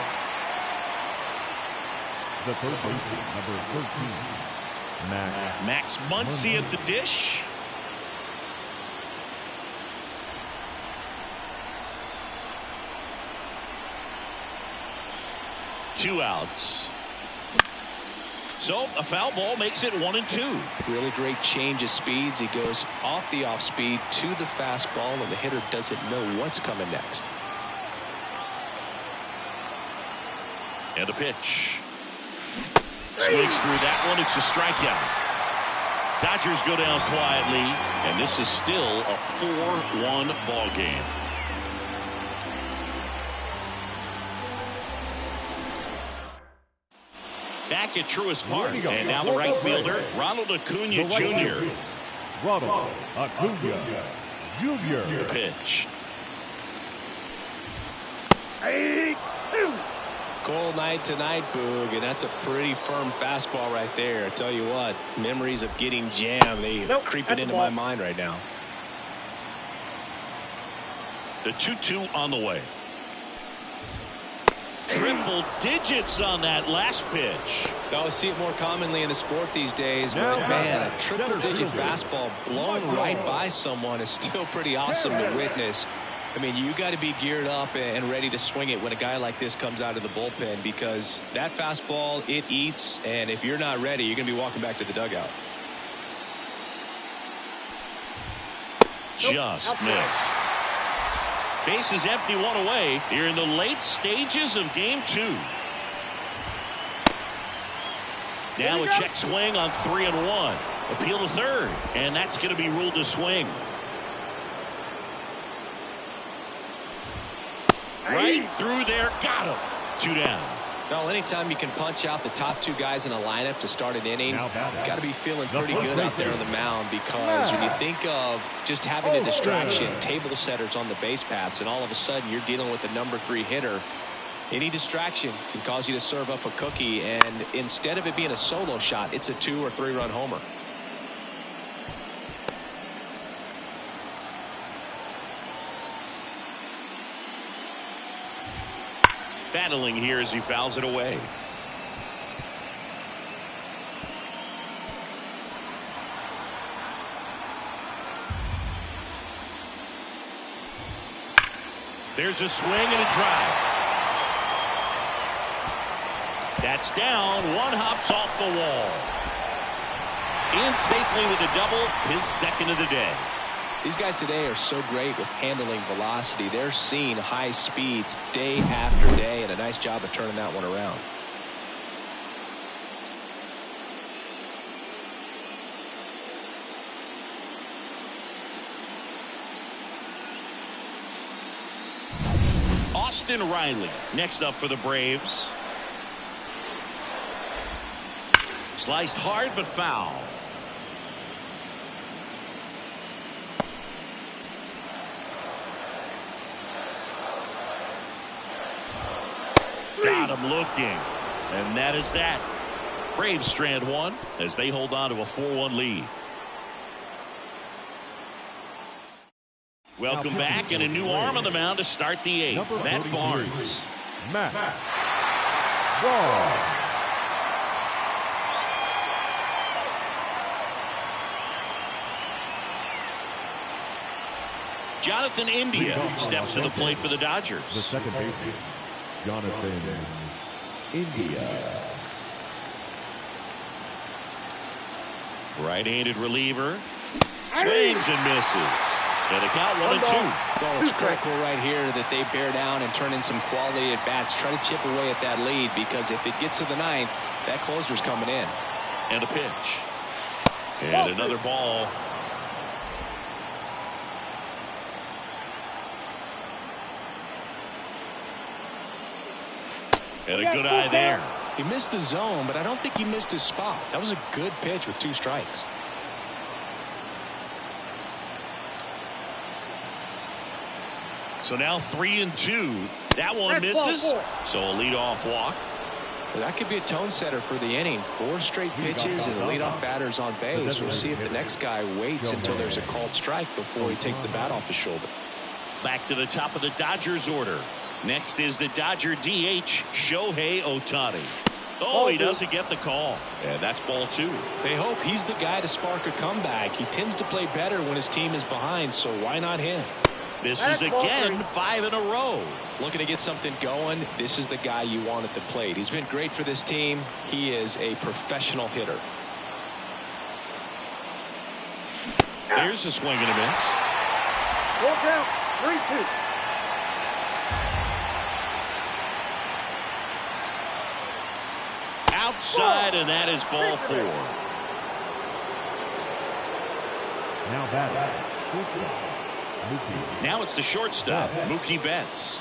Speaker 3: The third baseman, number 13,
Speaker 1: Max Muncy at the dish. Two outs. So a foul ball makes it 1-2.
Speaker 2: Really great change of speeds. He goes off the off speed to the fastball, and the hitter doesn't know what's coming next.
Speaker 1: And a pitch. Swings through that one. It's a strikeout. Dodgers go down quietly, and this is still a 4-1 ball game. Back at Truist Park, and now the right fielder, Ronald Acuna Jr.
Speaker 3: Ronald Acuna Jr.
Speaker 1: The pitch.
Speaker 2: Cold night tonight, Boog, and that's a pretty firm fastball right there. I tell you what, memories of getting jammed, they are creeping into my mind right now.
Speaker 1: The 2-2 on the way. Triple digits on that last pitch.
Speaker 2: I see it more commonly in the sport these days, but man, a triple-digit fastball blown right by someone is still pretty awesome to witness. I mean, you got to be geared up and ready to swing it when a guy like this comes out of the bullpen, because that fastball, it eats, and if you're not ready, you're going to be walking back to the dugout.
Speaker 1: Just missed. Base is empty, 1 away here in the late stages of game 2. Now a check swing on 3-1. Appeal to third, and that's going to be ruled a swing. Right through there, got him. 2 down.
Speaker 2: Well, anytime you can punch out the top two guys in a lineup to start an inning, got to be feeling pretty good out there on the mound, because when you think of just having a distraction, table setters on the base paths, and all of a sudden you're dealing with the number 3 hitter, any distraction can cause you to serve up a cookie, and instead of it being a solo shot, it's a 2 or 3 run homer.
Speaker 1: Battling here as he fouls it away. There's a swing and a drive. That's down. One hops off the wall. In safely with a double, his second of the day.
Speaker 2: These guys today are so great with handling velocity. They're seeing high speeds day after day, and a nice job of turning that one around.
Speaker 1: Austin Riley next up for the Braves. Sliced hard but foul. Got him looking, and that is that. Braves strand one as they hold on to a 4-1 lead. Welcome back, and a new arm on the mound to start the 8th. Matt Barnes.
Speaker 3: Matt Barnes.
Speaker 1: Jonathan India steps to the plate for the Dodgers.
Speaker 3: The second baseman, Jonathan India.
Speaker 1: Right-handed reliever. Swings and misses. And a count 1-2.
Speaker 2: Well, it's critical right here that they bear down and turn in some quality at bats. Try to chip away at that lead, because if it gets to the 9th, that closer's coming in.
Speaker 1: And a pitch. And another ball. And a good eye there.
Speaker 2: He missed the zone, but I don't think he missed his spot. That was a good pitch with 2 strikes.
Speaker 1: So now 3-2. That one misses. So a leadoff walk.
Speaker 2: Well, that could be a tone setter for the inning. 4 straight pitches and the leadoff batter's on base. We'll see if the next guy waits until there's a called strike before he takes the bat off his shoulder.
Speaker 1: Back to the top of the Dodgers order. Next is the Dodger DH, Shohei Ohtani. Oh, he doesn't get the call. And that's ball 2.
Speaker 2: They hope he's the guy to spark a comeback. He tends to play better when his team is behind, so why not him?
Speaker 1: This is again 5 in a row.
Speaker 2: Looking to get something going. This is the guy you want at the plate. He's been great for this team. He is a professional hitter.
Speaker 1: There's a swing and a miss.
Speaker 4: Look out. 3-2.
Speaker 1: Outside, and that is ball 4.
Speaker 3: Now batting.
Speaker 1: Now it's the shortstop, Mookie Betts.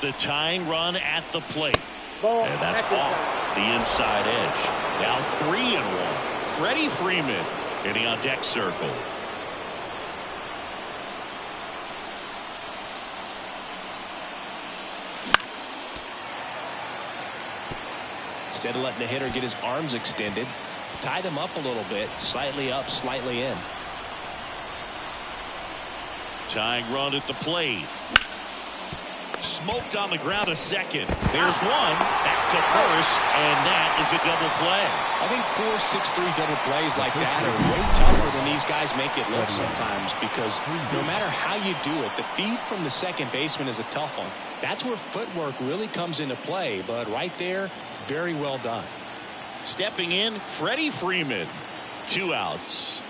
Speaker 1: The tying run at the plate. And that's off the inside edge. Now 3-1. Freddie Freeman hitting on deck circle.
Speaker 2: Instead of letting the hitter get his arms extended, tied him up a little bit, slightly up, slightly in.
Speaker 1: Tying run at the plate. Smoked on the ground a second. There's one. Back to first, and that is a double play.
Speaker 2: I think 4, 6, 3 double plays like that are way tougher than these guys make it look sometimes, because no matter how you do it, the feed from the second baseman is a tough one. That's where footwork really comes into play, but right there, very well done.
Speaker 1: Stepping in, Freddie Freeman. 2 outs.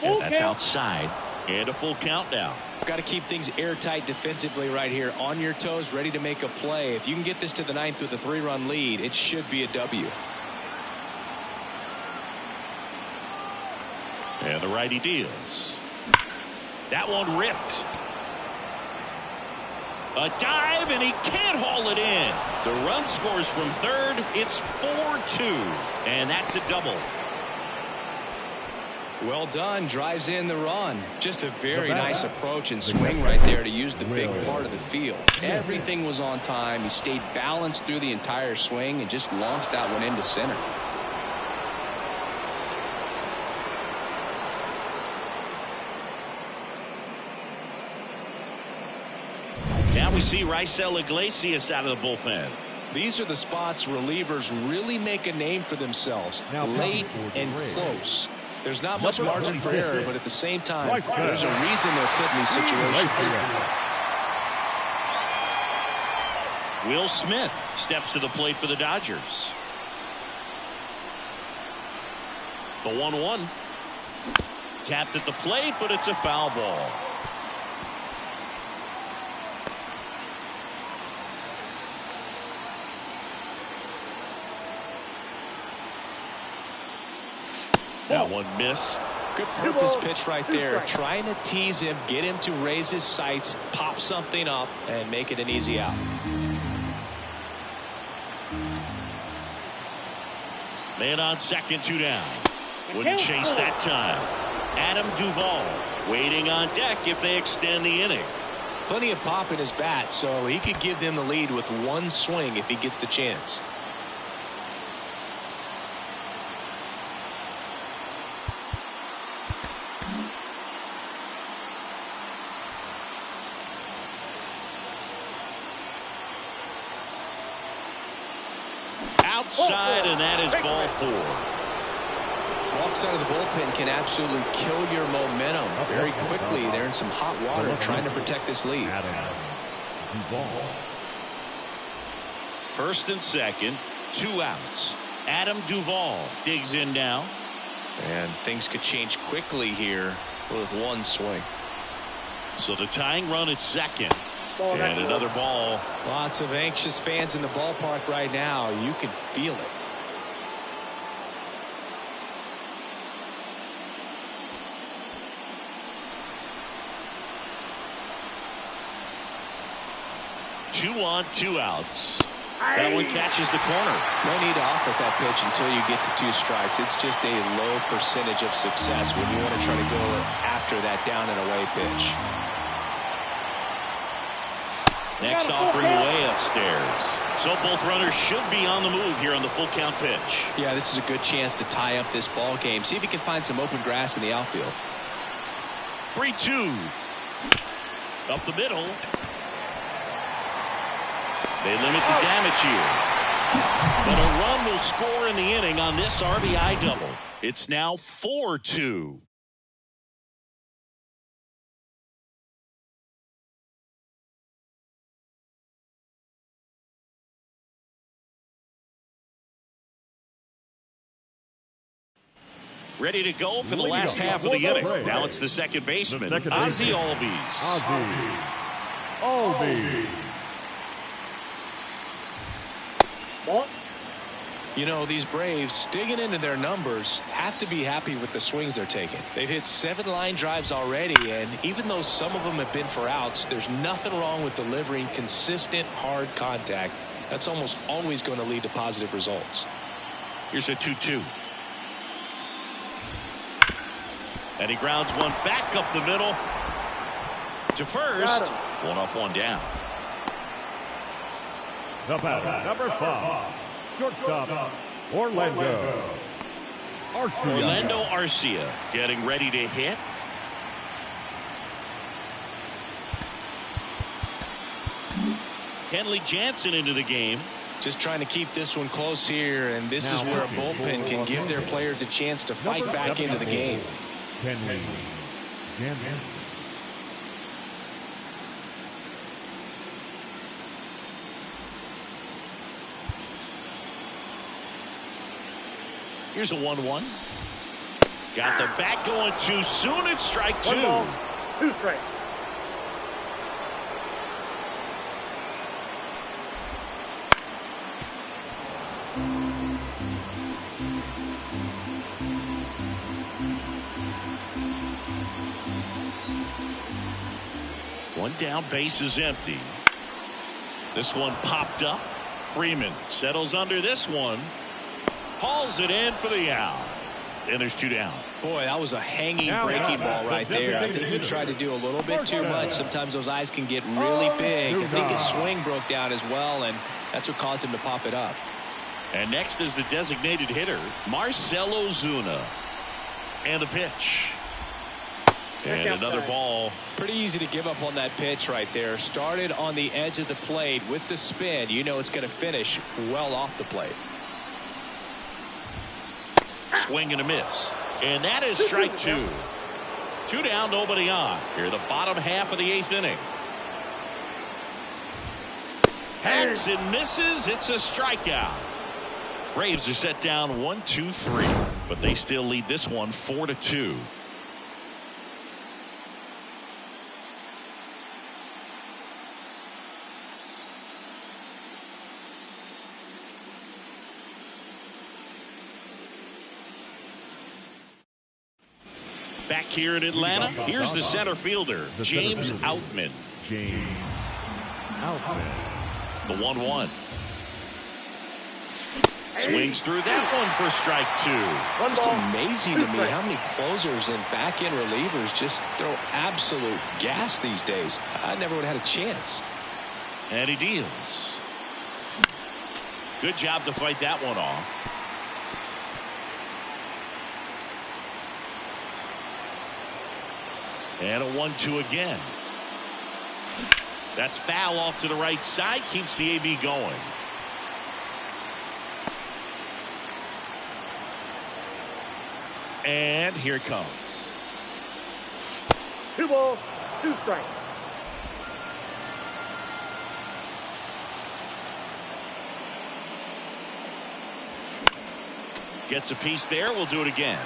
Speaker 1: And that's outside. And a full count now.
Speaker 2: Got to keep things airtight defensively right here. On your toes, ready to make a play. If you can get this to the ninth with a 3-run lead, it should be a W.
Speaker 1: And the righty deals. That one ripped. A dive, and he can't haul it in. The run scores from third. It's 4-2, and that's a double.
Speaker 2: Well done. Drives in the run. Just a very nice approach and swing right there to use the big part of the field. Everything was on time. He stayed balanced through the entire swing and just launched that one into center.
Speaker 1: Now we see Raisel Iglesias out of the bullpen.
Speaker 2: These are the spots relievers really make a name for themselves. Late and close. There's not much margin for error, but at the same time, there's a reason they're put in these situations.
Speaker 1: Will Smith steps to the plate for the Dodgers. The 1-1. Tapped at the plate, but it's a foul ball. That one missed.
Speaker 2: Good purpose pitch right there. Trying to tease him, get him to raise his sights, pop something up, and make it an easy out.
Speaker 1: Man on second, 2 down. Wouldn't chase that time. Adam Duvall waiting on deck if they extend the inning.
Speaker 2: Plenty of pop in his bat, so he could give them the lead with one swing if he gets the chance.
Speaker 1: Outside, and that is ball 4.
Speaker 2: Walks out of the bullpen can absolutely kill your momentum very quickly. They're in some hot water trying to protect this lead.
Speaker 1: First and second, 2 outs. Adam Duvall digs in now.
Speaker 2: And things could change quickly here with one swing.
Speaker 1: So the tying run at second. And another ball.
Speaker 2: Lots of anxious fans in the ballpark right now. You can feel it.
Speaker 1: Two on, 2 outs. That one catches the corner.
Speaker 2: No need to offer that pitch until you get to 2 strikes. It's just a low percentage of success when you want to try to go after that down and away pitch.
Speaker 1: Next offering way upstairs. So both runners should be on the move here on the full count pitch.
Speaker 2: Yeah, this is a good chance to tie up this ball game. See if you can find some open grass in the outfield.
Speaker 1: 3-2. Up the middle. They limit the damage here. But a run will score in the inning on this RBI double. It's now 4-2. Ready to go for the last half of the inning. Now it's the second baseman, Ozzie Albies.
Speaker 2: You know, these Braves, digging into their numbers, have to be happy with the swings they're taking. They've hit 7 line drives already, and even though some of them have been for outs, there's nothing wrong with delivering consistent, hard contact. That's almost always going to lead to positive results.
Speaker 1: Here's a 2-2. And he grounds one back up the middle to first. 1 up, 1 down.
Speaker 3: The batter, number 5, shortstop, Orlando
Speaker 1: Arcia getting ready to hit. Kenley Jansen into the game.
Speaker 2: Just trying to keep this one close here, and this is where a bullpen can give their players a chance to fight back into the game.
Speaker 3: Kenley Jansen.
Speaker 1: Here's a 1-1. Got the bat going too soon. It's strike 2.
Speaker 4: 2 strikes.
Speaker 1: One down, base is empty. This one popped up. Freeman settles under this one. Hauls it in for the out. And there's 2 down.
Speaker 2: Boy, that was a hanging breaking ball right there. I think he tried to do a little bit too much. Sometimes those eyes can get really big. I think his swing broke down as well, and that's what caused him to pop it up.
Speaker 1: And next is the designated hitter, Marcell Ozuna. And the pitch. And another ball.
Speaker 2: Pretty easy to give up on that pitch right there. Started on the edge of the plate with the spin. You know it's going to finish well off the plate.
Speaker 1: Swing and a miss. And that is strike 2. 2 down, nobody on. Here, the bottom half of the 8th inning. Hacks and misses. It's a strikeout. Braves are set down 1-2-3, but they still lead this one 4-2. Back here in Atlanta, here's the center fielder, James Outman.
Speaker 3: James Outman.
Speaker 1: The 1-1. Swings through that one for strike 2.
Speaker 2: It's amazing to me how many closers and back-end relievers just throw absolute gas these days. I never would have had a chance.
Speaker 1: And he deals. Good job to fight that one off. And a 1-2 again. That's foul off to the right side. Keeps the AB going. And here it comes.
Speaker 4: 2 balls, 2 strikes.
Speaker 1: Gets a piece there. We'll do it again.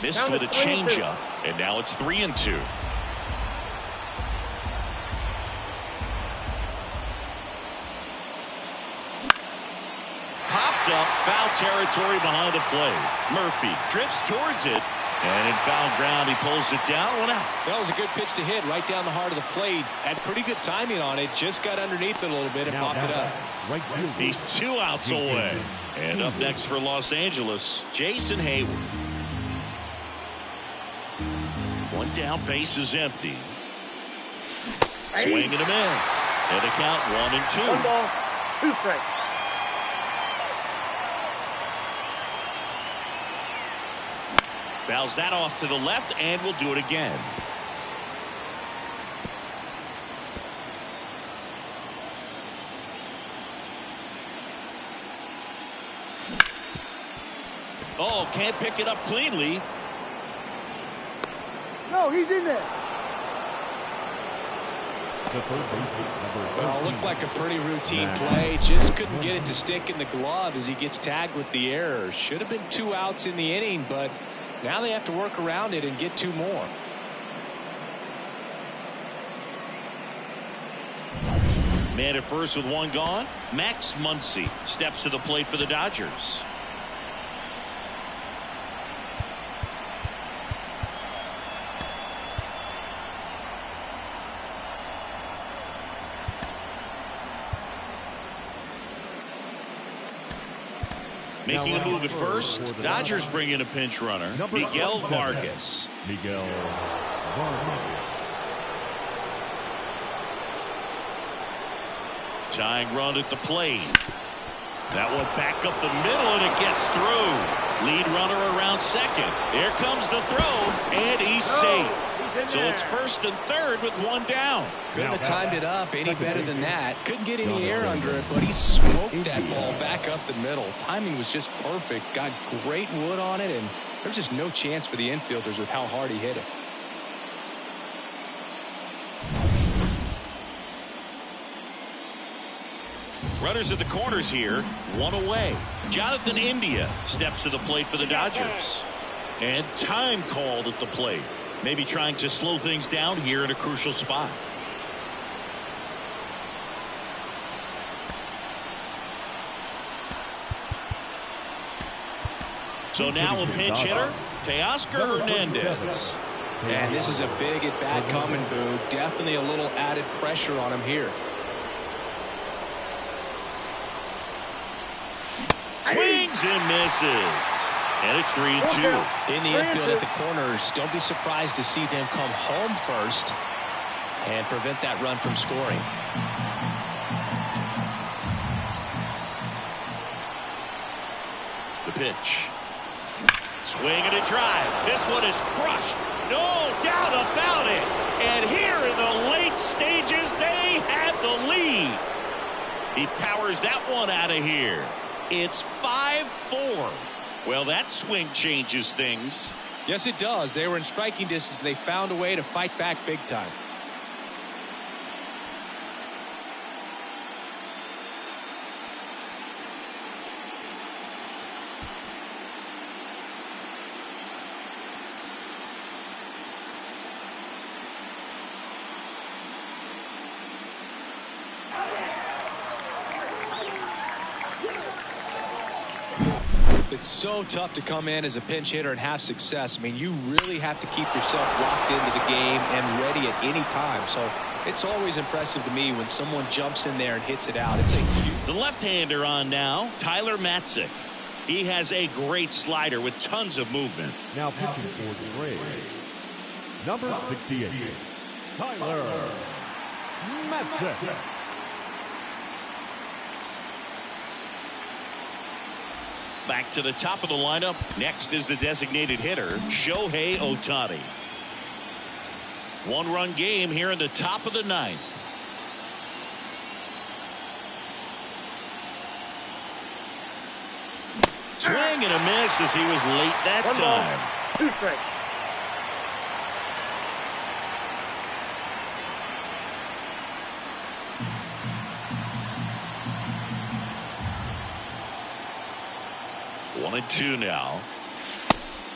Speaker 1: Missed with a changeup, and now it's 3-2. Popped up, foul territory behind the plate. Murphy drifts towards it, and in foul ground, he pulls it down. 1 out.
Speaker 2: That was a good pitch to hit right down the heart of the plate. Had pretty good timing on it. Just got underneath it a little bit and popped it up.
Speaker 1: He's 2 outs away. And up next for Los Angeles, Jason Hayward. 1 down, base is empty. Swing and a miss. And a count 1-2.
Speaker 4: 1 ball, 2 strikes.
Speaker 1: Fouls that off to the left, and we'll do it again. Oh, can't pick it up cleanly.
Speaker 4: No, he's in there.
Speaker 2: Well, looked like a pretty routine play. Just couldn't get it to stick in the glove as he gets tagged with the error. Should have been 2 outs in the inning, but now they have to work around it and get 2 more.
Speaker 1: Man at first with 1 gone. Max Muncy steps to the plate for the Dodgers. Making a move at first. Dodgers bring in a pinch runner, Miguel Vargas.
Speaker 3: Miguel Vargas.
Speaker 1: Tying run at the plate. That one back up the middle, and it gets through. Lead runner around second. There comes the throw, and he's safe. So it's 1st and 3rd with 1 down.
Speaker 2: Couldn't have timed it up any better than that. Couldn't get any air under it, but he smoked that ball back up the middle. Timing was just perfect. Got great wood on it, and there's just no chance for the infielders with how hard he hit it.
Speaker 1: Runners at the corners here, 1 away. Jonathan India steps to the plate for the Dodgers. And time called at the plate. Maybe trying to slow things down here in a crucial spot. So now a pinch hitter, Teoscar Hernandez.
Speaker 2: And this is a big at-bat coming, Boo. Definitely a little added pressure on him here.
Speaker 1: Swings and misses. And it's 3-2.
Speaker 2: In the infield at the corners, don't be surprised to see them come home first and prevent that run from scoring.
Speaker 1: The pitch. Swing and a drive. This one is crushed. No doubt about it. And here in the late stages, they have the lead. He powers that one out of here. It's 5-4. Well, that swing changes things.
Speaker 2: Yes, it does. They were in striking distance, and they found a way to fight back big time. It's so tough to come in as a pinch hitter and have success. I mean, you really have to keep yourself locked into the game and ready at any time. So it's always impressive to me when someone jumps in there and hits it out. It's a huge...
Speaker 1: The left-hander on now, Tyler Matzik. He has a great slider with tons of movement.
Speaker 3: Now pitching for the Braves, number 68, Tyler Matzik.
Speaker 1: Back to the top of the lineup. Next is the designated hitter, Shohei Ohtani. One-run game here in the top of the ninth. Swing and a miss as he was late that time.
Speaker 4: 2 strikes.
Speaker 1: One and two now.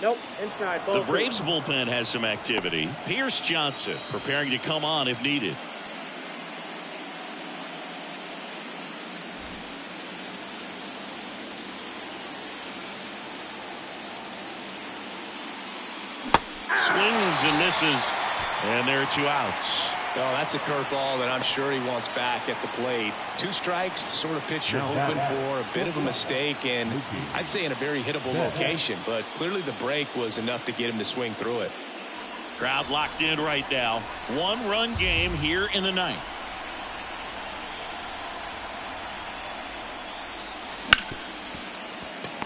Speaker 4: Nope, inside.
Speaker 1: The Braves bullpen has some activity. Pierce Johnson preparing to come on if needed. Swings and misses, and there are 2 outs.
Speaker 2: Oh, that's a curveball that I'm sure he wants back at the plate. 2 strikes, the sort of pitch you're hoping for. A bit of a mistake, and I'd say in a very hittable location. But clearly the break was enough to get him to swing through it.
Speaker 1: Crowd locked in right now. 1-run game here in the ninth.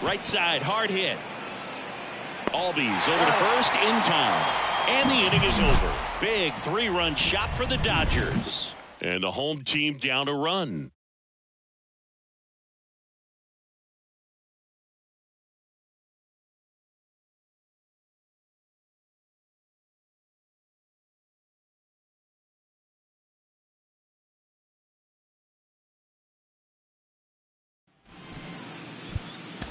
Speaker 1: Right side, hard hit. Albies over to first in time. And the inning is over. Big 3-run shot for the Dodgers. And the home team down a run.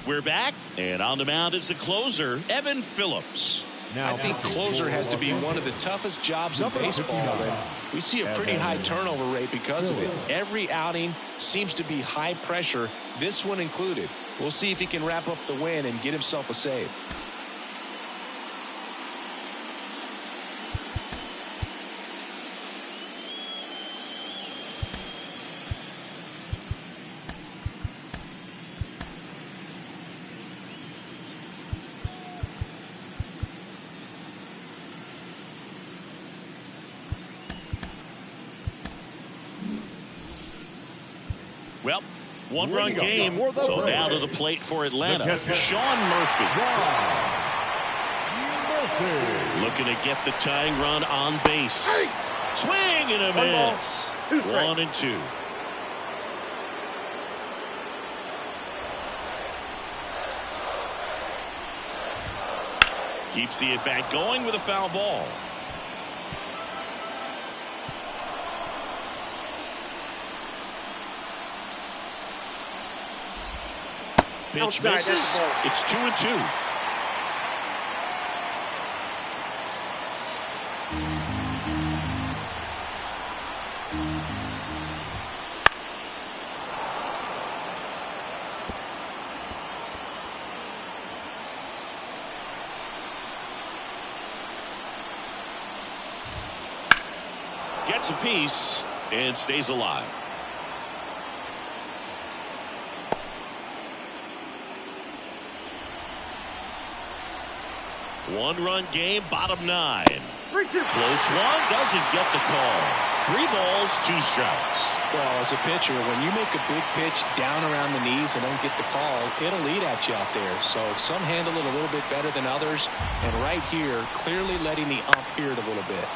Speaker 1: We're back, and on the mound is the closer, Evan Phillips.
Speaker 2: I think closer has to be one of the toughest jobs in baseball, and we see a pretty high turnover rate because of it. Every outing seems to be high pressure, this one included. We'll see if he can wrap up the win and get himself a save.
Speaker 1: Well, 1-run game, so now to the plate for Atlanta, Sean Murphy. Looking to get the tying run on base. Swing and a miss. 1 and 2. Keeps the at-bat going with a foul ball. Pitch misses. It's 2 and 2. Gets a piece and stays alive. One-run game, bottom 9.
Speaker 4: 3-2.
Speaker 1: Close one, doesn't get the call. 3 balls, 2 strikes.
Speaker 2: Well, as a pitcher, when you make a big pitch down around the knees and don't get the call, it'll eat at you out there. So some handle it a little bit better than others. And right here, clearly letting the ump hear it a little bit.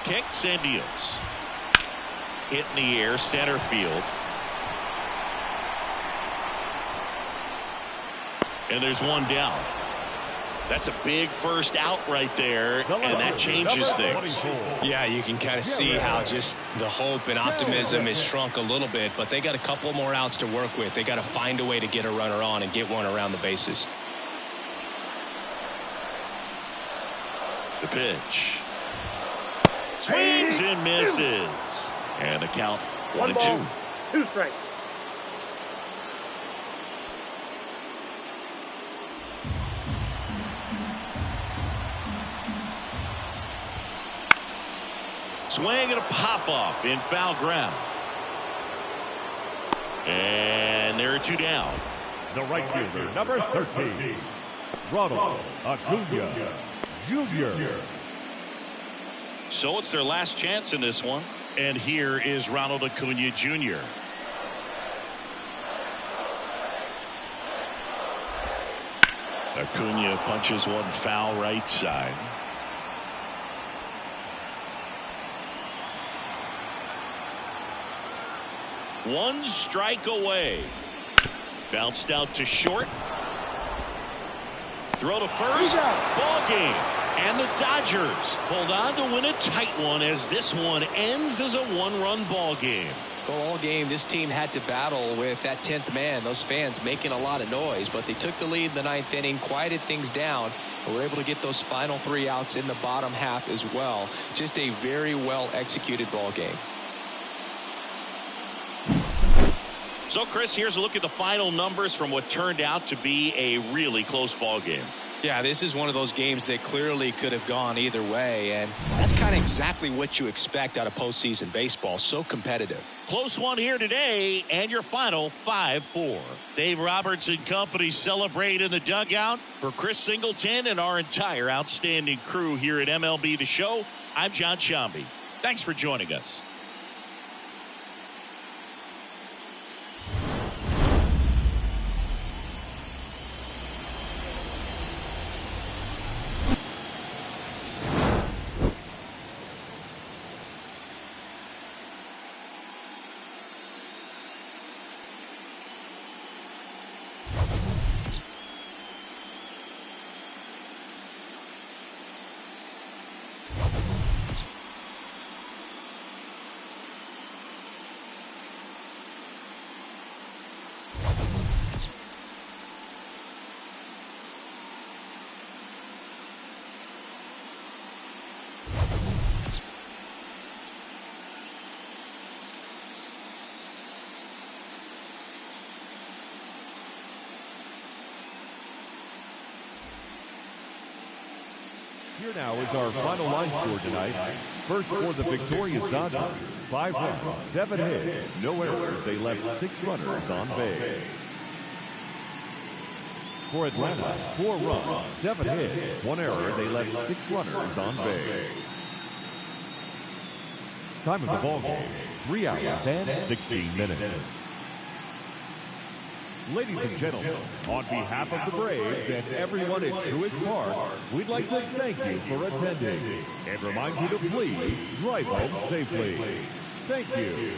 Speaker 1: Kicks and deals. Hit in the air, center field. And there's one down. That's a big first out right there, and that changes things.
Speaker 2: Yeah, you can kind of see how just the hope and optimism is shrunk a little bit, but they got a couple more outs to work with. They got to find a way to get a runner on and get one around the bases.
Speaker 1: The pitch. Swings and misses. And the count 1-2.
Speaker 4: 2 strikes.
Speaker 1: Swing and a pop-up in foul ground. And there are 2 down.
Speaker 3: The right fielder, number 13, Ronald Acuna Jr.
Speaker 1: So it's their last chance in this one. And here is Ronald Acuna Jr. Acuna punches one foul right side. One strike away. Bounced out to short. Throw to first. Ball game. And the Dodgers hold on to win a tight one as this one ends as a 1-run ball game.
Speaker 2: Well, all game, this team had to battle with that 10th man. Those fans making a lot of noise, but they took the lead in the 9th inning, quieted things down, and were able to get those final 3 outs in the bottom half as well. Just a very well executed ball game.
Speaker 1: So, Chris, here's a look at the final numbers from what turned out to be a really close ball game.
Speaker 2: Yeah, this is one of those games that clearly could have gone either way, and that's kind of exactly what you expect out of postseason baseball. So competitive.
Speaker 1: Close one here today, and your final 5-4. Dave Roberts and company celebrate in the dugout. For Chris Singleton and our entire outstanding crew here at MLB The Show, I'm John Shambi. Thanks for joining us.
Speaker 3: Here now is our final line score tonight. First for the victorious Dodgers, 5 runs, 7 hits, no errors. They left 6 runners on base. For Atlanta, 4 runs, 7 hits, 1 error. They left 6 runners on base. Time of the ball game, 3 hours and 16 minutes. Ladies and gentlemen, on behalf of the Braves and everyone at Truist Park, we'd like to thank you for attending and remind you to please drive home safely. Thank you.